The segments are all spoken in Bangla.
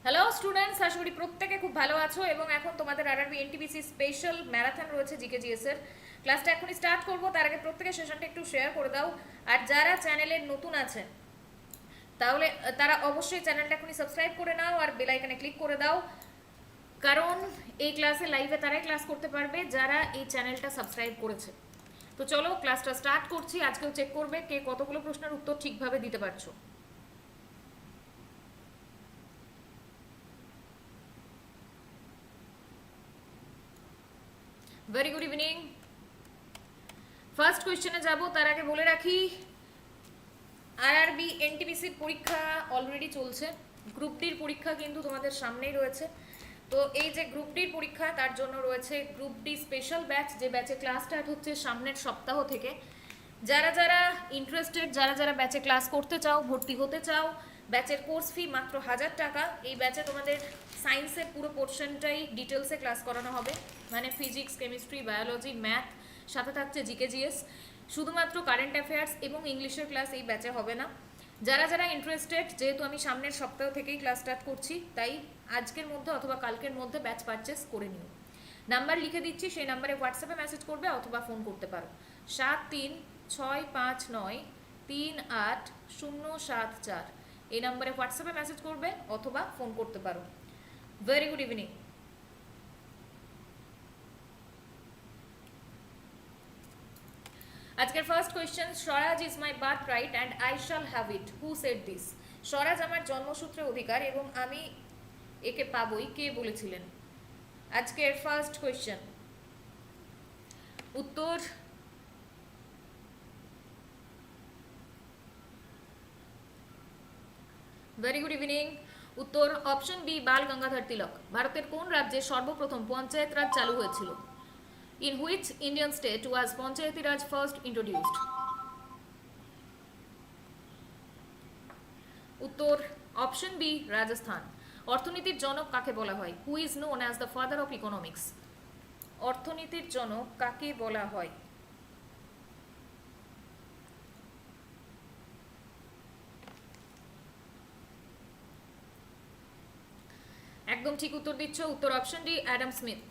হ্যালো স্টুডেন্টস, আশা করি প্রত্যেকে খুব ভালো আছো এবং এখন তোমাদের আরআরবি এনটিপিসি স্পেশাল ম্যারাথন রয়েছে জিকেজিএস এর। ক্লাসটা এখনই স্টার্ট করবো, তার আগে প্রত্যেকের সেশনটা একটু শেয়ার করে দাও। আর যারা চ্যানেলের নতুন আছেন তাহলে তারা অবশ্যই চ্যানেলটা এখনই সাবস্ক্রাইব করে নাও আর বেল আইকনে ক্লিক করে দাও, কারণ এই ক্লাসে লাইভে তারাই ক্লাস করতে পারবে যারা এই চ্যানেলটা সাবস্ক্রাইব করেছে। তো চলো ক্লাসটা স্টার্ট করছি। আজকেও চেক করবে কে কতগুলো প্রশ্নের উত্তর ঠিকভাবে দিতে পারছো। Very good evening. ফার্স্ট কোয়েশ্চেনে যাব, তার আগে বলে রাখি আরআরবি এনটিপিসির পরীক্ষা অলরেডি চলছে। গ্রুপ ডির পরীক্ষা কিন্তু তোমাদের সামনেই রয়েছে। তো এই যে গ্রুপ ডির পরীক্ষা, তার জন্য রয়েছে গ্রুপ ডি স্পেশাল ব্যাচ, যে ব্যাচে ক্লাস স্টার্ট হচ্ছে সামনের সপ্তাহ থেকে। যারা যারা ইন্টারেস্টেড, যারা যারা ব্যাচে ক্লাস করতে চাও, ভর্তি হতে চাও, ব্যাচের কোর্স ফি মাত্র 1000 টাকা। এই ব্যাচে তোমাদের সায়েন্সের পুরো পোর্শনটাই ডিটেলসে ক্লাস করানো হবে, মানে ফিজিক্স, কেমিস্ট্রি, বায়োলজি, ম্যাথ, সাথে থাকছে জিকেজিএস। শুধুমাত্র কারেন্ট অ্যাফেয়ার্স এবং ইংলিশের ক্লাস এই ব্যাচে হবে না। যারা যারা ইন্টারেস্টেড, যেহেতু আমি সামনের সপ্তাহ থেকেই ক্লাস স্টার্ট করছি, তাই আজকের মধ্যে অথবা কালকের মধ্যে ব্যাচ পারচেস করে নিও। নাম্বার লিখে দিচ্ছি, সেই নাম্বারে হোয়াটসঅ্যাপে মেসেজ করবে অথবা ফোন করতে পারো। 7365938074, এই নাম্বারে হোয়াটসঅ্যাপে মেসেজ করবে অথবা ফোন করতে পারো। Very good evening. আজকের first question, swaraj is my birth right and I shall have it, who said this? Swaraj আমার জন্মসূত্রে অধিকার এবং আমি একে পাবই, কে বলেছিলেন? আজকের ফার্স্ট কোয়েশ্চেন উত্তর ভেরি গুড ইভিনিং। উত্তর অপশন বি, বাল গঙ্গাধর তিলক। ভারতের কোন রাজ্যে সর্বপ্রথম পঞ্চায়েত রাজ চালু হয়েছিল? In which Indian state was Panchayati Raj first introduced? উত্তর অপশন বি, রাজস্থান। অর্থনীতির জনক কাকে বলা হয়? Who is known as the father of economics? অর্থনীতির জনক কাকে বলা হয়? একদম ঠিক উত্তর দিচ্ছ। উত্তর option D, Adam Smith.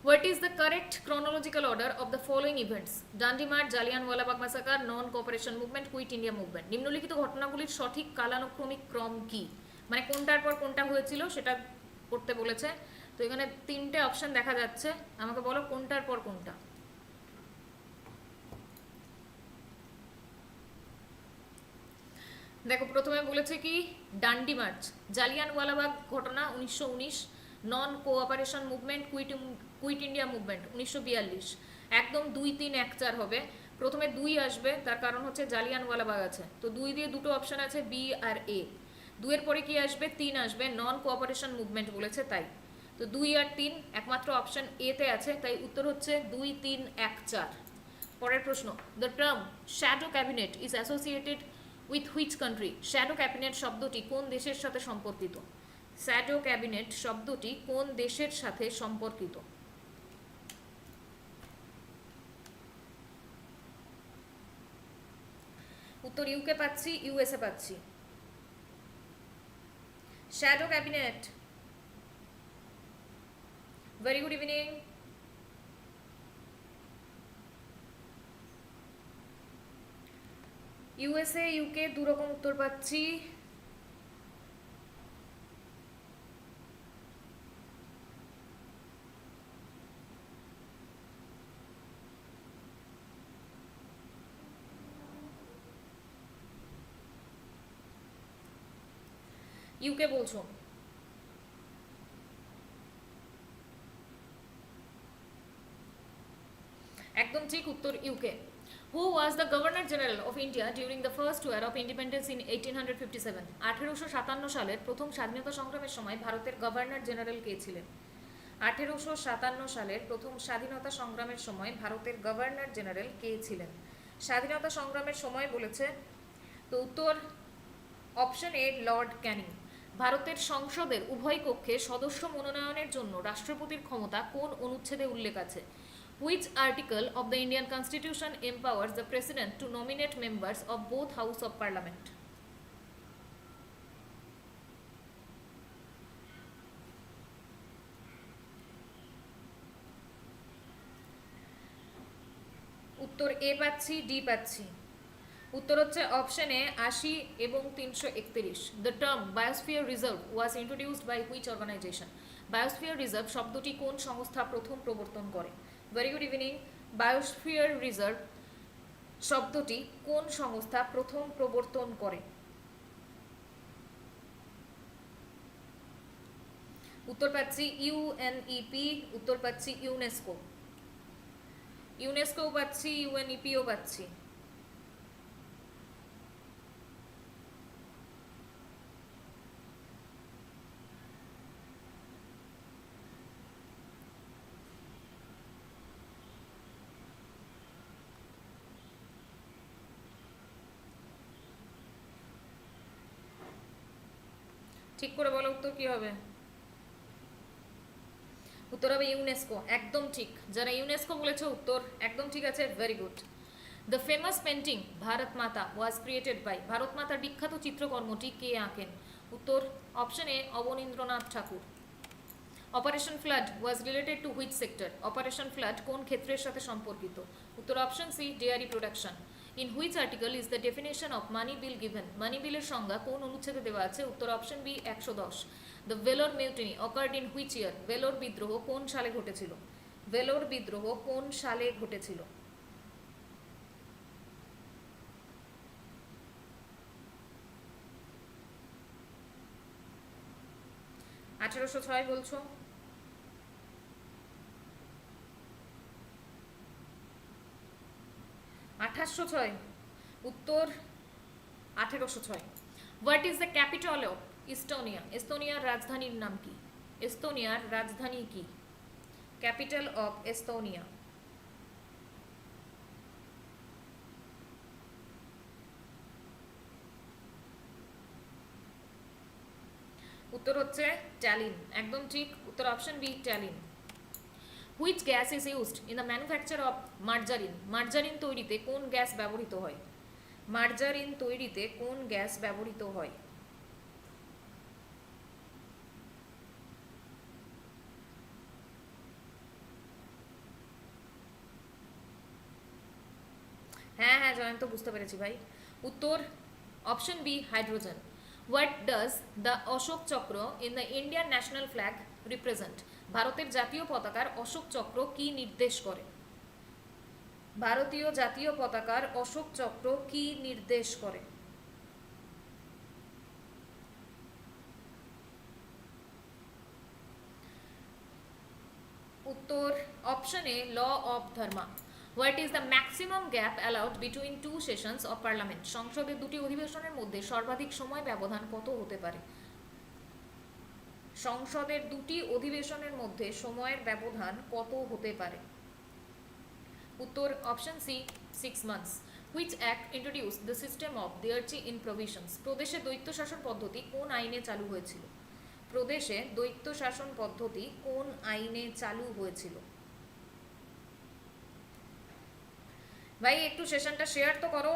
What is the correct chronological order of the following events? Dandi March, Jallianwala Bagh Massacre, Non-Cooperation Movement, Quit India Movement. নিম্নলিখিত ঘটনাগুলির সঠিক কালানুক্রমিক ক্রম কি? মানে কোনটার পর কোনটা হয়েছিল সেটা করতে বলেছে। তো এখানে তিনটে অপশন দেখা যাচ্ছে, আমাকে বলো কোনটার পর কোনটা। দেখো প্রথমে বলেছে কি, ডান্ডি মার্চ, জালিয়ানওয়ালাবাগ ঘটনা 1919, non cooperation movement, quit India movement 1942। একদম 2, 3, 1, 4 হবে। প্রথমে 2 আসবে, তার কারণ হচ্ছে জালিয়ানওয়ালাবাগ আছে, তো 2 দিয়ে দুটো অপশন আছে, বি আর এ। 2 এর পরে কি আসবে? 3 আসবে, নন কোঅপারেশন মুভমেন্ট বলেছে তাই। তো 2 আর 3 একমাত্র অপশন এ তে আছে, তাই উত্তর হচ্ছে 2, 3, 1, 4। পরের প্রশ্ন, the term shadow cabinet is associated with which country? Shadow cabinet শব্দটি কোন দেশের সাথে সম্পর্কিত? শ্যাডো ক্যাবিনেট শব্দটি কোন দেশের সাথে সম্পর্কিত? উত্তর ইউকে পাচ্ছি, ইউএসএ পাচ্ছি। Shadow cabinet. Very good evening. USA, UK দুরকম উত্তর পাচ্ছি। ইউকে বলছো? একদম ঠিক উত্তর UK. Who was the governor general of India during the first war of independence in 1857? 1857 সালের প্রথম স্বাধীনতা সংগ্রামের সময় ভারতের গভর্নর জেনারেল কে ছিলেন? 1857 সালের প্রথম স্বাধীনতা সংগ্রামের সময় ভারতের গভর্নর জেনারেল কে ছিলেন? স্বাধীনতা সংগ্রামের সময় বলেছে, তো উত্তর অপশন এ, লর্ড ক্যানিং। ভারতের সংসদের উভয় কক্ষে সদস্য মনোনয়নের জন্য রাষ্ট্রপতির ক্ষমতা কোন অনুচ্ছেদে উল্লেখ আছে? Which article of the Indian Constitution empowers the President to nominate members of both House of Parliament? উত্তর এ পাচ্ছি, ডি পাচ্ছি। উত্তর হচ্ছে অপশনে 80 এবং 331। The term biosphere reserve was introduced by which organisation? Biosphere reserve শব্দটি কোন সংস্থা প্রথম প্রবর্তন করে? Very good evening. Biosphere reserve শব্দটি কোন সংস্থা প্রথম প্রবর্তন করে? উত্তর পাচ্ছি ইউএনইপি, উত্তর পাচ্ছি ইউনেস্কো। ইউনেস্কো পাচ্ছি, ইউএনইপিও পাচ্ছি। ঠিক করে বলো উত্তর কি হবে? উত্তর হবে ইউনেস্কো, একদম ঠিক। যারা ইউনেস্কো বলেছে উত্তর একদম ঠিক আছে, very good. The famous painting Bharat মাতা ওয়াজ ক্রিয়েটেড বাই, ভারত মাতার বিখ্যাত চিত্রকর্মটি কে আঁকেন? উত্তর option A Abanindranath Thakur. Operation flood was related to which sector? Operation flood কোন ক্ষেত্রের সাথে সম্পর্কিত? উত্তর option c dairy production. In which article is the definition of money bill given? Money বিলের সংজ্ঞা কোন অনুচ্ছেদে দেওয়া আছে? উত্তর option B 110। The Vellore mutiny occurred in which year? Vellore বিদ্রোহ কোন সালে ঘটেছিল? ভেলোর বিদ্রোহ কোন সালে ঘটেছিল? 1806 বলছো? উত্তর 1806। What is the capital of Estonia? এস্তোনিয়ার রাজধানীর নাম কি? এস্তোনিয়ার রাজধানী কি? Capital of Estonia. উত্তর হচ্ছে ট্যালিন, একদম ঠিক। উত্তর option B Tallinn. Which gas is used in the manufacture of margarine? Margarine তৈরিতে কোন গ্যাস ব্যবহৃত হয়? মার্জারিন তৈরিতে কোন গ্যাস ব্যবহৃত হয়? হ্যাঁ হ্যাঁ জয়ন্ত, বুঝতে পেরেছি ভাই। উত্তর option B hydrogen. What does the Ashok চক্র in the Indian national flag represent? ভারতের জাতীয় পতাকার অশোক চক্র কি নির্দেশ করে? ভারতীয় জাতীয় পতাকার অশোক চক্র কি নির্দেশ করে? উত্তর option A law of dharma. What is the maximum gap allowed between two sessions of parliament? সংসদের দুটি অধিবেশনের মধ্যে সর্বাধিক সময় ব্যবধান কত হতে পারে? সংসদের দুটি অধিবেশনের মধ্যে সময়ের ব্যবধান কত হতে পারে? উত্তর option C 6 months। Which act introduce the system of dyarchy in provisions? প্রদেশে দ্বৈত শাসন পদ্ধতি কোন আইনে চালু হয়েছিল? প্রদেশে দ্বৈত শাসন পদ্ধতি কোন আইনে চালু হয়েছিল? ভাই একটু সেশনটা শেয়ার তো করো।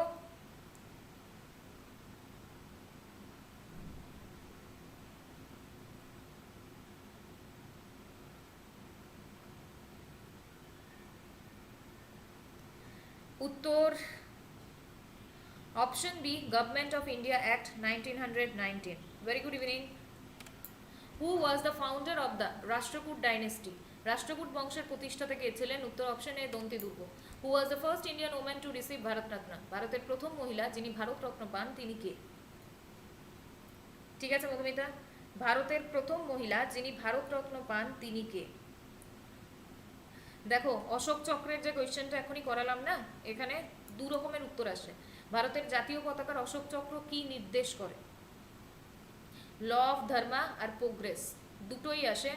উত্তর option B government of India act 1919। Very good evening. Who was the founder of the Rashtrakuta dynasty? Rashtrakuta বংশের প্রতিষ্ঠাতা কে ছিলেন? উত্তর অপশন এ দন্তি দুর্গ। Who was the first Indian woman to receive Bharat Ratna? ভারতের প্রথম মহিলা যিনি ভারত রত্ন পান তিনি কে? ঠিক আছে মধুমিতা, ভারতের প্রথম মহিলা যিনি ভারত রত্ন পান তিনি কে? দেখো অশোক চক্রের যে কোয়েশ্চেনটা এখনই করালাম না, এখানে দু রকমের উত্তর আসে। ভারতের জাতীয় পতাকার অশোক চক্র কি নির্দেশ করে? ল অফ ধর্মা আর প্রোগ্রেস দুটোই আসে।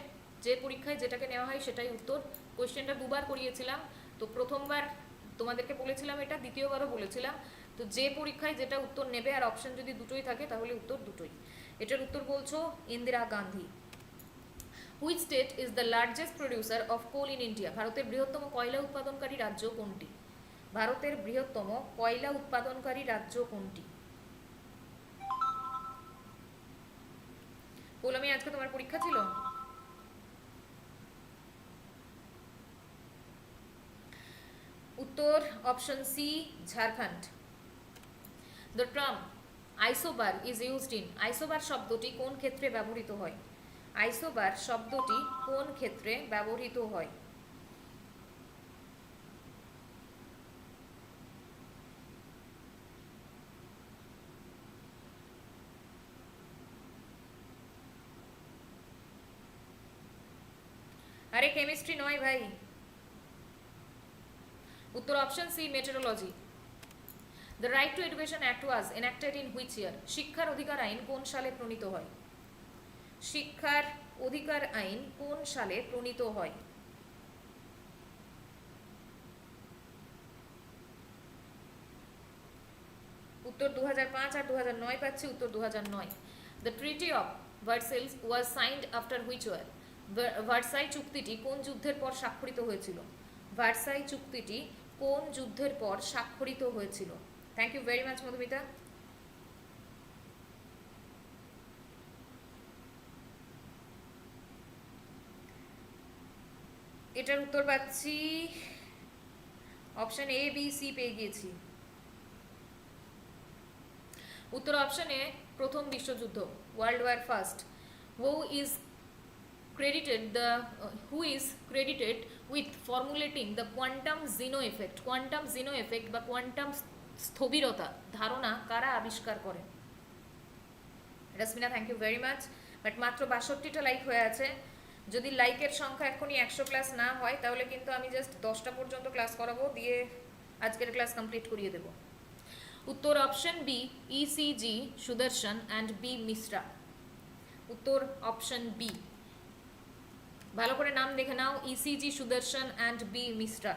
যে পরীক্ষায় যেটাকে নেওয়া হয় সেটাই উত্তর। কোয়েশ্চেনটা দুবার করিয়েছিলাম, তো প্রথমবার তোমাদেরকে বলেছিলাম এটা, দ্বিতীয়বারও বলেছিলাম। তো যে পরীক্ষায় যেটা উত্তর নেবে আর অপশন যদি দুটোই থাকে তাহলে উত্তর দুটোই। এটার উত্তর বলছো Indira Gandhi. Which state is the largest producer of coal in India? ভারতের বৃহত্তম কয়লা উৎপাদনকারী রাজ্য কোনটি? ভারতের বৃহত্তম কয়লা উৎপাদনকারী রাজ্য কোনটি? পৌলমি আজকে তোমার পরীক্ষা ছিল? উত্তর option C Jharkhand. The term isobar is used in, isobar শব্দটি কোন ক্ষেত্রে ব্যবহৃত হয়? আইসোবার শব্দটি কোন ক্ষেত্রে ব্যবহৃত হয়? আরে কেমিস্ট্রি নয় ভাই, উত্তর option c meteorology. The right to education act was enacted in which year, শিক্ষার অধিকার আইন কোন সালে প্রণীত হয়? শিক্ষার অধিকার আইন কোন সালে প্রণীত হয়? উত্তর 2005 আর 2009 পাচ্ছি, উত্তর 2009। The treaty of Versailles was signed after which war, Versailles চুক্তিটি কোন যুদ্ধের পর স্বাক্ষরিত হয়েছিল? ভার্সাই চুক্তিটি কোন যুদ্ধের পর স্বাক্ষরিত হয়েছিল? Thank you very much Madhumita. এটার উত্তর পাচ্ছি অপশন এ বি সি পেয়ে গিয়েছি। উত্তর অপশনে প্রথম বিশ্বযুদ্ধ, world war first. who is credited with formulating the quantum zeno effect, quantum Zeno effect বা কোয়ান্টাম স্থবিরতা ধারণা কারা আবিষ্কার করেন? Rashmina thank you very much. But মাত্র 62টা লাইক হয়ে আছে, যদি লাইকের সংখ্যা এখনই 100 প্লাস না হয় তাহলে কিন্তু আমি জাস্ট 10টা পর্যন্ত ক্লাস করাবো, দিয়ে আজকের ক্লাস কমপ্লিট করিয়ে দেবো। উত্তর option B ECG Sudarshan and B Mishra. উত্তর অপশন বি, ভালো করে নাম দেখে নাও, ECG Sudarshan and B Mishra.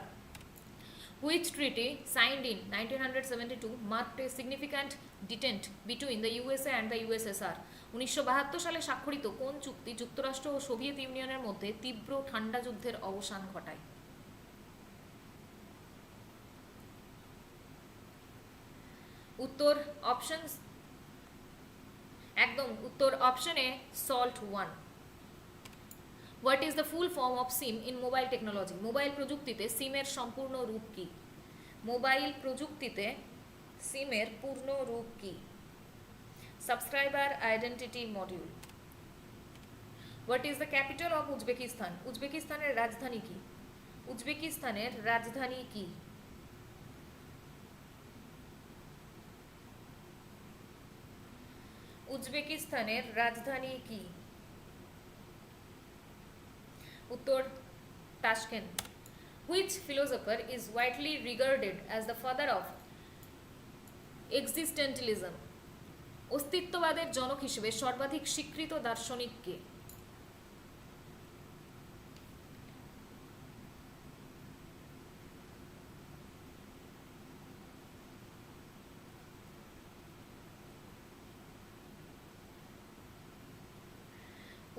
Which treaty signed in 1972 marked a significant detente between the USA and the USSR, 1972 সালে স্বাক্ষরিত কোন চুক্তি যুক্তরাষ্ট্র ও সোভিয়েত ইউনিয়নের মধ্যে তীব্র ঠান্ডা যুদ্ধের অবসান ঘটায়? উত্তর অপশন একদম, উত্তর অপশনে salt 1। What is the full form of SIM in mobile technology, mobile প্রযুক্তিতে সিমের সম্পূর্ণ রূপ কি? মোবাইল প্রযুক্তিতে সিমের পূর্ণ রূপ কি? Subscriber identity module. What is the capital of Uzbekistan, উজবেকিস্তানের রাজধানী কি? উজবেকিস্তানের রাজধানী কি? উজবেকিস্তানের রাজধানী কি? উত্তর Tashkent. Which philosopher is widely regarded as the father of existentialism, অস্তিত্ববাদের জনক হিসেবে সর্বাধিক স্বীকৃত দার্শনিক কে?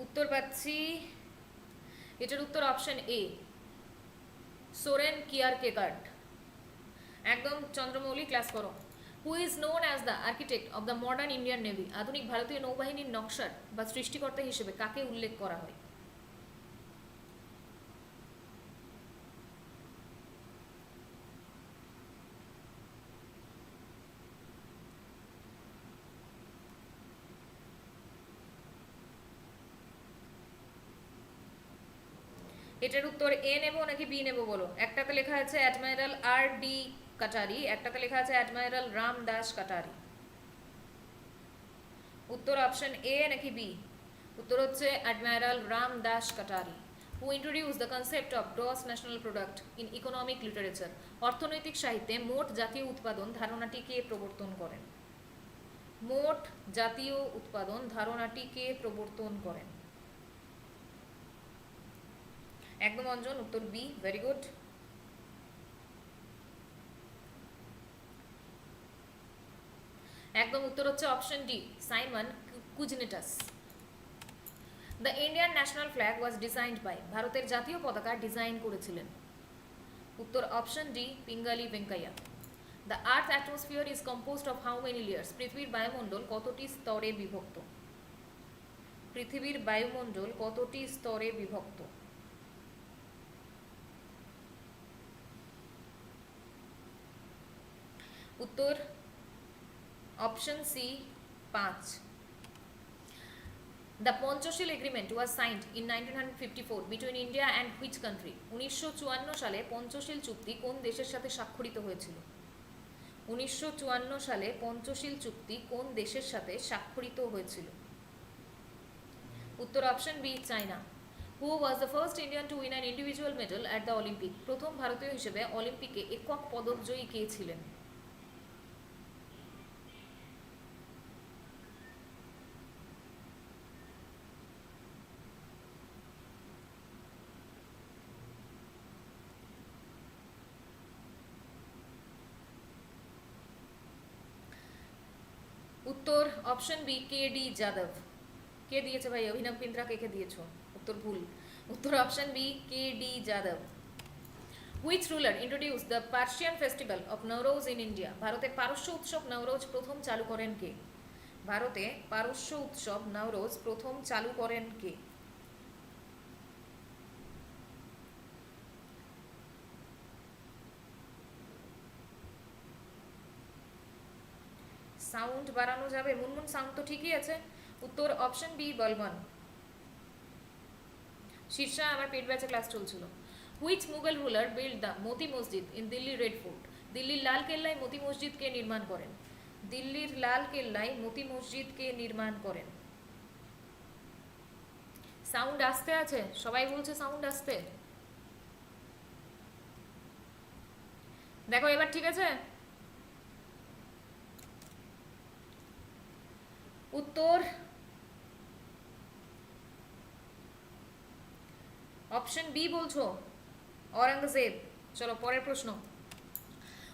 উত্তর পাচ্ছি, এটার উত্তর অপশন এ সোরেন কিয়ারকেগার্ড। একদম চন্দ্রমৌলি ক্লাস করো। Who is known as the architect of the modern Indian navy, আধুনিক ভারতীয় নৌবাহিনীর নকশার বা সৃষ্টিকর্তা হিসেবে কাকে উল্লেখ করা হয়? এটার উত্তর এ নেব নাকি বি নেব বলো? একটাতে লেখা আছে অ্যাডমিরাল আর ডি কাটারি, একটাতে লেখা আছে অ্যাডমিরাল রাম দাস কাটারি। উত্তর অপশন এ নাকি বি? উত্তর হচ্ছে admiral Ram Das Katari. Who introduce the concept of gross national product in economic literature, অর্থনৈতিক সাহিত্যে মোট জাতীয় উৎপাদন ধারণাটি কে প্রবর্তন করেন? মোট জাতীয় উৎপাদন ধারণাটি কে প্রবর্তন করেন? একদম অঞ্জন, উত্তর বি, ভেরি গুড। একদম উত্তর হচ্ছে option D Simon Kuznets. The Indian national flag was designed by, ভারতের জাতীয় পতাকা ডিজাইন করেছিলেন? উত্তর option D Pingali Venkayya. The earth atmosphere is composed of how many layers, পৃথিবীর বায়ুমণ্ডল কতটি স্তরে বিভক্ত? পৃথিবীর বায়ুমণ্ডল কতটি স্তরে বিভক্ত? উত্তর option C 5। The Panchashil Agreement was signed in 1954 between India and which country? 1954 সালে পঞ্চশীল চুক্তি কোন দেশের সাথে স্বাক্ষরিত হয়েছিল? 1954 সালে পঞ্চশীল চুক্তি কোন দেশের সাথে স্বাক্ষরিত হয়েছিল? উত্তর option B China. Who was the first Indian to win an individual medal at the Olympic? প্রথম ভারতীয় হিসেবে অলিম্পিকে একক পদকজয়ী কে ছিলেন? উত্তর অপশন বি কে ডি যাদব। কে দিয়েছে ভাই? অভিনব বিন্দ্রা কে দিয়েছো? উত্তর ভুল। উত্তর অপশন বি কে ডি যাদব। Which ruler introduce the Persian festival of Nowruz in India? ভারতে পারস্য উৎসব নওরোজ প্রথম চালু করেন কে? ভারতে পারস্য উৎসব নওরোজ প্রথম চালু করেন কে? সাউন্ড বাড়ানো যাবে? মুনমুন সাউন্ড তো ঠিকই আছে। উত্তর অপশন বি বলবান। শীর্ষা আমার পেট ব্যাচে ক্লাস চলছিল। Which Mughal ruler build the Moti Masjid in Delhi red fort? দিল্লির লাল কেল্লায় মতি মসজিদ কে নির্মাণ করেন? দিল্লির লাল কেল্লায় মতি মসজিদ কে নির্মাণ করেন? সাউন্ড আসতে আছে, সবাই বলছে সাউন্ড আসতে। দেখো এবার ঠিক আছে। উত্তর অপশন বি বলছো, औरंगजेब। চলো পরের প্রশ্ন।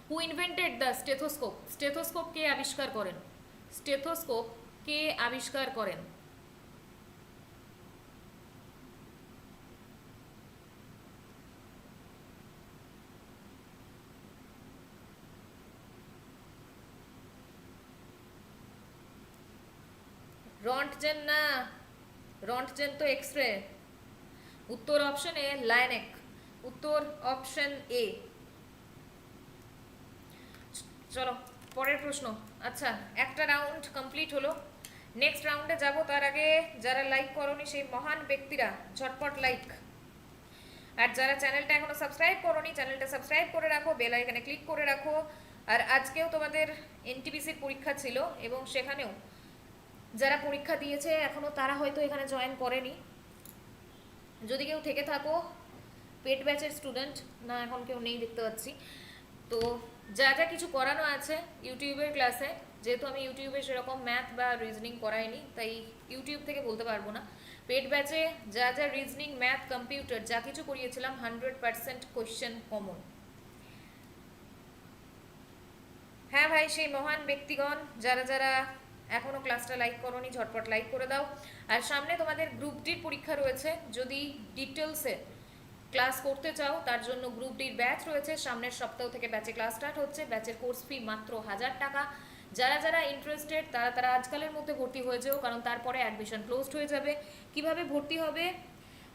Who invented the stethoscope? Stethoscope কে আবিষ্কার করেন? স্টেথোস্কোপ কে আবিষ্কার করেন? রন্টজেন না, রন্টজেন তো এক্স রে। উত্তর অপশন এ লায়নেক। উত্তর অপশন এ। চলো পরের প্রশ্ন। আচ্ছা একটা রাউন্ড কমপ্লিট হলো, নেক্সট রাউন্ডে যাব। তার আগে যারা লাইক করোনি সেই মহান ব্যক্তিরা ঝটপট লাইক, আর যারা চ্যানেলটা এখনো সাবস্ক্রাইব করোনি চ্যানেলটা সাবস্ক্রাইব করে রাখো, বেল আইকনে ক্লিক করে রাখো। আর আজকেও তোমাদের এনটিপিসির পরীক্ষা ছিল এবং সেখানেও যারা পরীক্ষা দিয়েছে এখনো তারা হয়তো এখানে জয়েন করেনি। যদি কেউ থেকে থাকো পেড ব্যাচের স্টুডেন্ট, না এখন কেউ নেই দেখতে পাচ্ছি, তো যা যা কিছু করানো আছে ইউটিউবের ক্লাসে, যেহেতু আমি ইউটিউবে সেরকম ম্যাথ বা রিজনিং করাইনি তাই ইউটিউব থেকে বলতে পারবো না। পেড ব্যাচে যা যা রিজনিং ম্যাথ কম্পিউটার যা কিছু করিয়েছিলাম 100% কোয়েশ্চেন কমন। হ্যাঁ ভাই, সেই মহান ব্যক্তিগণ যারা যারা এখনো ক্লাসটা লাইক করোনি ঝটপট লাইক করে দাও। আর সামনে তোমাদের গ্রুপ ডির পরীক্ষা রয়েছে, যদি ডিটেলসে ক্লাস করতে চাও তার জন্য গ্রুপ ডির ব্যাচ রয়েছে। সামনের সপ্তাহ থেকে ব্যাচে ক্লাস স্টার্ট হচ্ছে। ব্যাচের কোর্স ফি মাত্র 1000 টাকা। যারা যারা ইন্টারেস্টেড তারা আজকালের মধ্যে ভর্তি হয়ে যাও, কারণ তারপরে অ্যাডমিশন ক্লোজড হয়ে যাবে। কিভাবে ভর্তি হবে?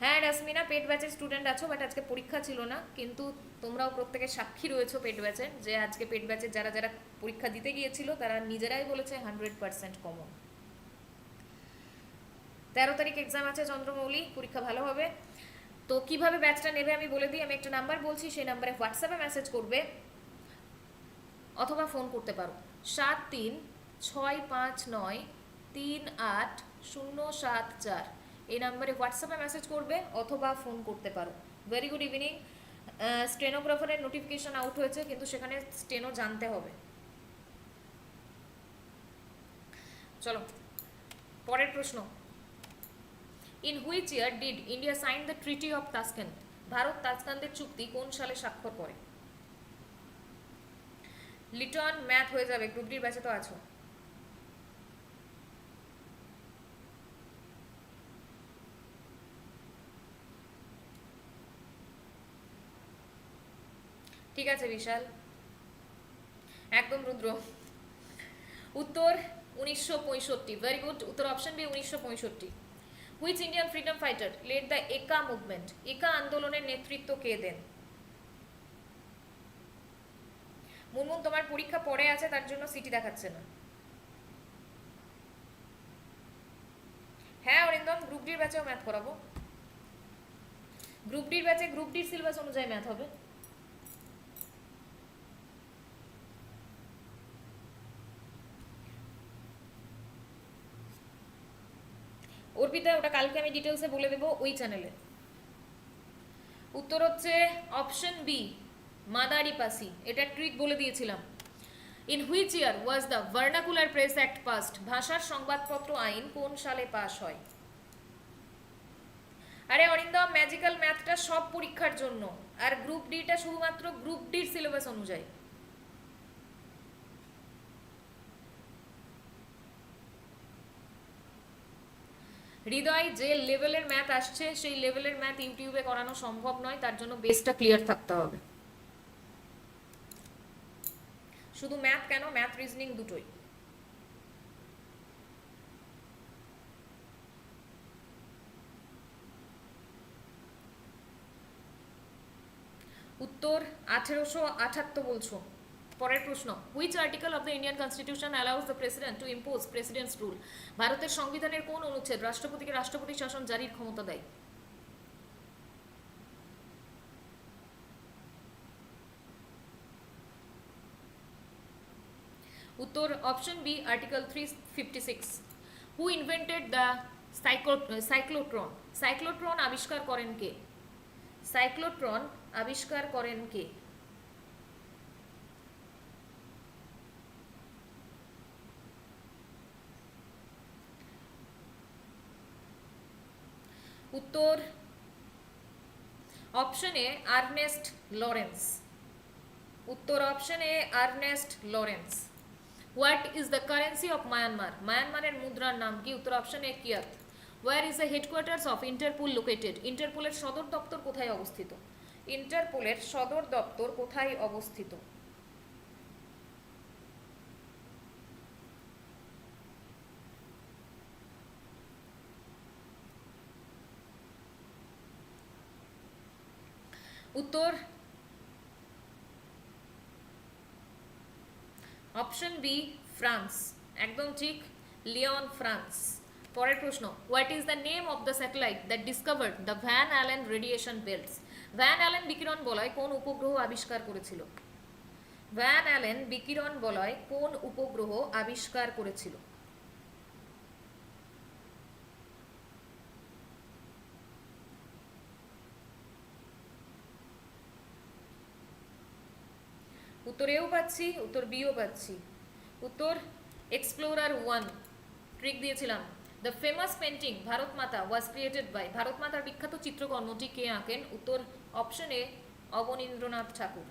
হ্যাঁ রাসমিনা, পেড ব্যাচের স্টুডেন্ট আছো, বাট আজকে পরীক্ষা ছিল না, কিন্তু তোমরাও প্রত্যেকে সাক্ষী রয়েছো পেড ব্যাচের, যে আজকে পেড ব্যাচের যারা যারা পরীক্ষা দিতে গিয়েছিল তারা নিজেরাই বলেছে 100% কমন। 13 তারিখ এক্সাম আছে চন্দ্রমৌলি, পরীক্ষা ভালো হবে। তো কিভাবে ব্যাচটা নেবে আমি বলে দিই। আমি একটা নাম্বার বলছি, সেই নাম্বারে হোয়াটসঅ্যাপে মেসেজ করবে অথবা ফোন করতে পারো 7365938074। এই নাম্বারে হোয়াটসঅ্যাপে মেসেজ করবে অথবা ফোন করতে পারো। Very good evening. স্টেনোগ্রাফারের নোটিফিকেশন আউট হয়েছে, কিন্তু সেখানে স্টেনো জানতে হবে। চলো পরের প্রশ্ন। In which year did India sign the treaty of Tashkent? ভারত তাসকান্দের চুক্তি কোন সালে স্বাক্ষর করে? লিটন ম্যাথ হয়ে যাবে, গ্রুপ ডির ব্যাচে তো আছো। ঠিক আছে বিশাল, একদম রুদ্র। উত্তর 1965। Very good. উত্তর option B 1965। Which Indian freedom fighter led the Eka movement? Eka আন্দোলনের নেতৃত্ব কে দেন? মুনমুন তোমার পরীক্ষা পরে আছে, তার জন্য সিটি দেখাচ্ছে না। হ্যাঁ অরিন্দম, গ্রুপ ডির ব্যাচেও ম্যাথ করাবো। গ্রুপ ডির ব্যাচে গ্রুপ ডির সিলেবাস অনুযায়ী ম্যাথ হবে। অর্পিতা, ওটা কালকে আমি ডিটেলসে বলে দেবো ওই চ্যানেলে। উত্তর হচ্ছে অপশন বি, মাদারিপাসি। এটা ট্রিক বলে দিয়েছিলাম। In which year was the vernacular press act passed? ভাষার সংবাদপত্র আইন কোন সালে পাস হয়? আরে অরিন্দম, ম্যাজিক্যাল ম্যাথটা সব পরীক্ষার জন্য, আর গ্রুপ ডিটা শুধুমাত্র গ্রুপ ডির সিলেবাস অনুযায়ী। হৃদয়, যে লেভেলের ম্যাথ আসছে সেই লেভেলের ম্যাথ ইউটিউবে করানো সম্ভব নয়, তার জন্য বেসটা ক্লিয়ার থাকতে হবে। শুধু ম্যাথ কেন, ম্যাথ রিজনিং দুটোই। উত্তর 1878 বলছো। পরের প্রশ্ন, which article of the Indian constitution allows the president two impose president's rule? ভারতের সংবিধানের কোন অনুচ্ছেদ রাষ্ট্রপতিকে রাষ্ট্রপতি শাসন জারির ক্ষমতা দেয়? উত্তর option B, article 356। Who invented the cyclotron? Cyclotron আবিষ্কার করেন কে? সাইক্লোট্রন আবিষ্কার করেন কে? উত্তর অপশন এ, আর্নেস্ট লরেন্স। উত্তর option A, Ernest Lawrence. What is the currency of Myanmar? মায়ানমারের মুদ্রার নাম কি? উত্তর option A, kyat. Where is the headquarters of Interpol located? ইন্টারপোলের সদর দপ্তর কোথায় অবস্থিত? ইন্টারপোলের সদর দপ্তর কোথায় অবস্থিত? উত্তর অপশন বি, ফ্রান্স। একদম ঠিক, লিওন, ফ্রান্স। পরের প্রশ্ন, what is the name of the satellite that discovered the Van Allen radiation belts? Van Allen বিকিরণ বলয় কোন উপগ্রহ আবিষ্কার করেছিল? ভ্যান অ্যালেন বিকিরণ বলয় কোন উপগ্রহ আবিষ্কার করেছিল? উত্তর এও পাচ্ছি, উত্তর বিও পাচ্ছি। উত্তর এক্সপ্লোরার 1। ট্রিক দিয়েছিলাম। দ্য ফেমাস পেন্টিং ভারত মাতা ওয়াজ ক্রিয়েটেড বাই? ভারত মাতার বিখ্যাত চিত্রকর্মটি কে আঁকেন? উত্তর option A, Abanindranath Tagore.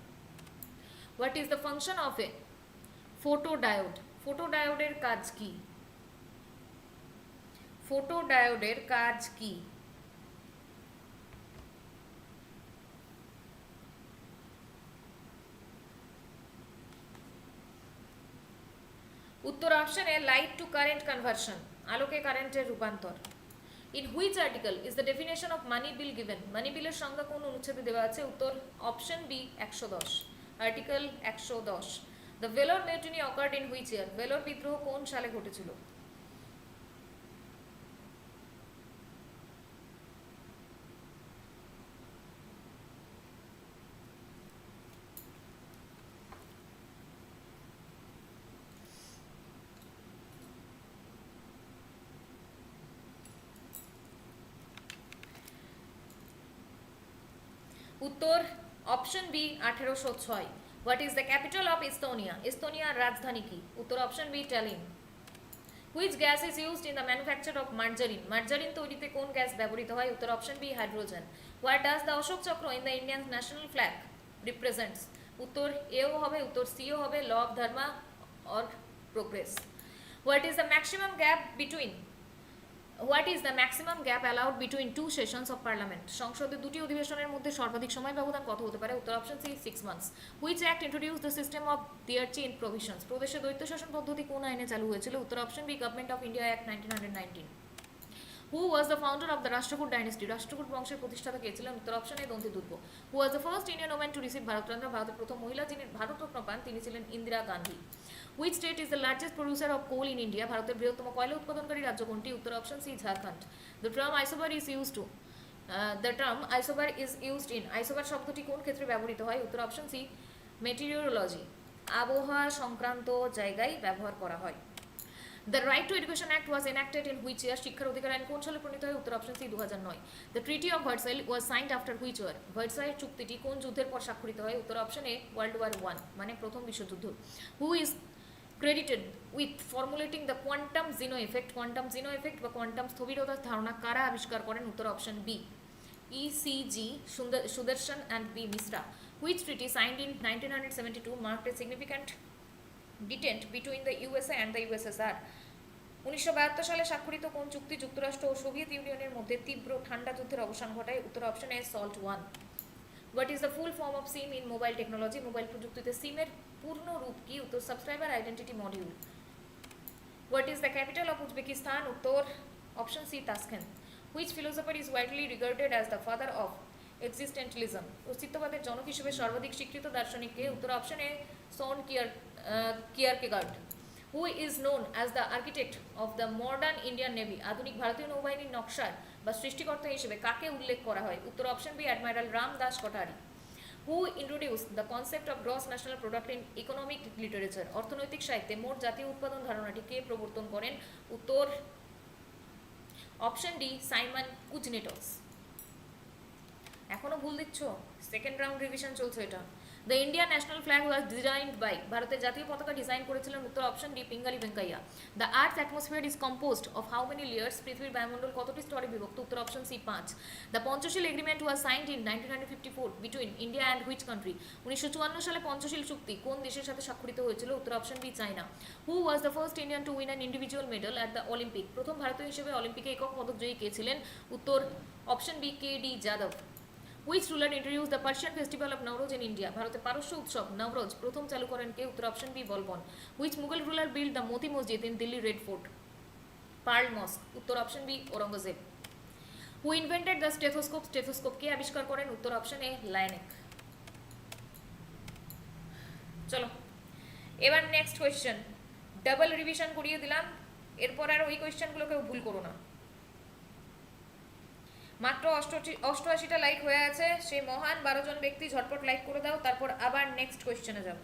What is the function of a photodiode? ফোটোডায়োডের কাজ কি? ফোটোডায়োডের কাজ কি? উত্তর option A, light to current conversion, আলোকে কারেন্টের রূপান্তর। In which article is the definition of money bill given? Money বিলের সংজ্ঞা কোন অনুচ্ছেদে দেওয়া আছে? উত্তর option B, 110, article 110। The Vellore mutiny occurred in which year? Vellore বিদ্রোহ কোন সালে ঘটেছিল? উত্তর option B, 1806। What is the capital of Estonia? এস্তোনিয়ার রাজধানী কি? উত্তর option B, Tallinn. Which gas is used in the manufacture of margarine? Margarine তৈরিতে কোন গ্যাস ব্যবহৃত হয়? উত্তর option B, hydrogen. What does the Ashok চক্র in the Indian national flag represents? উত্তর এও হবে, উত্তর সিও হবে, law of dharma or progress. What is the maximum gap between what is the maximum gap allowed between two sessions of parliament? সংসদের দুটি অধিবেশনের মধ্যে সর্বাধিক সময় ব্যবধান কত হতে পারে? উত্তর option C, 6 months। Which act introduce the system of dyarchy in provisions? প্রদেশে দ্বৈত শাসন পদ্ধতি কোন আইনে চালু হয়েছিল? উত্তর option B, government of India act 1919। Who was the founder of the Rashtrakuta dynasty, Rashtrakuta বংশের প্রতিষ্ঠাতা কে ছিলেন? উত্তর অপশন এ দন্তি দুর্গ। Who was the first Indian woman to receive Bharat Ratna, ভারতের প্রথম মহিলা যিনি ভারতরত্ন পান তিনি ছিলেন Indira Gandhi. Which state is the largest producer of coal in India, ভারতের বৃহত্তম কয়লা উৎপাদনকারী রাজ্য কোনটি? উত্তর option C Jharkhand. The term isobar is used to, the term isobar is used in, isobar শব্দটি কোন ক্ষেত্রে ব্যবহৃত হয়? উত্তর অপশন সি মেটিরিওলজি, আবহাওয়া সংক্রান্ত জায়গায় ব্যবহার করা হয়। The Right to Education Act was enacted in which year, শিক্ষার অধিকার আইন কোন সালে প্রণীত হয়? উত্তর option C 2009। The Treaty of Versailles was signed after which war, Versailles চুক্তিটি কোন যুদ্ধের পর স্বাক্ষরিত হয়? উত্তর অপশন এ ওয়ার্ল্ড ওয়ার 1 মানে প্রথম বিশ্বযুদ্ধ। Who is credited with formulating the quantum zeno effect, quantum Zeno effect বা কোয়ান্টাম স্থবিরতার ধারণা কারা আবিষ্কার করেন? উত্তর option B ECG Sudarshan and B Mishra. Which treaty signed in 1972 marked a significant detente between the USA and the USSR, 1972 সালে স্বাক্ষরিত কোন চুক্তি যুক্তরাষ্ট্র ও সোভিয়েত ইউনিয়নের মধ্যে তীব্র ঠান্ডা যুদ্ধের অবসান ঘটায়? উত্তর option A SALT 1। What is the full form of SIM in mobile technology, mobile প্রযুক্তিতে সিমের পূর্ণ রূপ কি? উত্তর subscriber identity module. What is the capital of Uzbekistan? উত্তর option C Tashkent. Which philosopher is widely regarded as the father of existentialism, অস্তিত্ববাদের জনক হিসেবে সর্বাধিক স্বীকৃত দার্শনিককে? উত্তর option A Soren Kierkegaard. Who is known as the architect of the modern Indian Navy, আধুনিক ভারতীয় নৌবাহিনীর নকশার বা সৃষ্টিকর্তা হিসেবে কাকে উল্লেখ করা হয়? উত্তর option B admiral Ram Das Katari. Who introduced the concept of gross national product in economic literature, অর্থনৈতিক সাহিত্যে মোট জাতীয় উৎপাদন ধারণাটি কে প্রবর্তন করেন? উত্তর অপশন ডি সাইমন কুজনেটস। এখনো ভুল দিচ্ছ, সেকেন্ড রাউন্ড রিভিশন চলছে এটা। The Indian national flag was designed by, ভারতের জাতীয় পতাকা ডিজাইন করেছিলেন? উত্তর option D Pingali Venkayya. The earth atmosphere is composed of how many layers, পৃথিবীর বায়ুমণ্ডল কতটি স্তরে বিভক্ত? উত্তর option C 5। The Panchsheel agreement was signed in 1954 between India and which country, 1954 সালে পঞ্চশীল চুক্তি কোন দেশের সাথে স্বাক্ষরিত হয়েছিল? উত্তর option B China. Who was the first Indian to win an individual medal at the Olympic, প্রথম ভারতীয় হিসেবে অলিম্পিকে একক পদক জয়ী কে ছিলেন? উত্তর অপশন বি কে ডি যাদব। Which ruler introduced the Persian festival of Nowruz in India, ভারতের পারস্য উৎসব নওরোজ প্রথম চালু করেন কে? উত্তর option B Balban. Which Mughal ruler built the Moti Masjid in Delhi Red Fort, pearl mosque. উত্তর option B Aurangzeb. Who invented the stethoscope, stethoscope কে আবিষ্কার করেন? উত্তর অপশন এ লায়নেক। চলো এবার নেক্সট কোয়েশ্চেন, ডাবল রিভিশন করিয়ে দিলাম, এরপর আর ওই কোয়েশ্চেনগুলো কেউ ভুল করো না। মাত্র 88টা লাইক হয়ে আছে, সেই মহান 12 জন ব্যক্তি ঝটপট লাইক করে দাও, তারপর আবার নেক্সট কোয়েশ্চেনে যাব।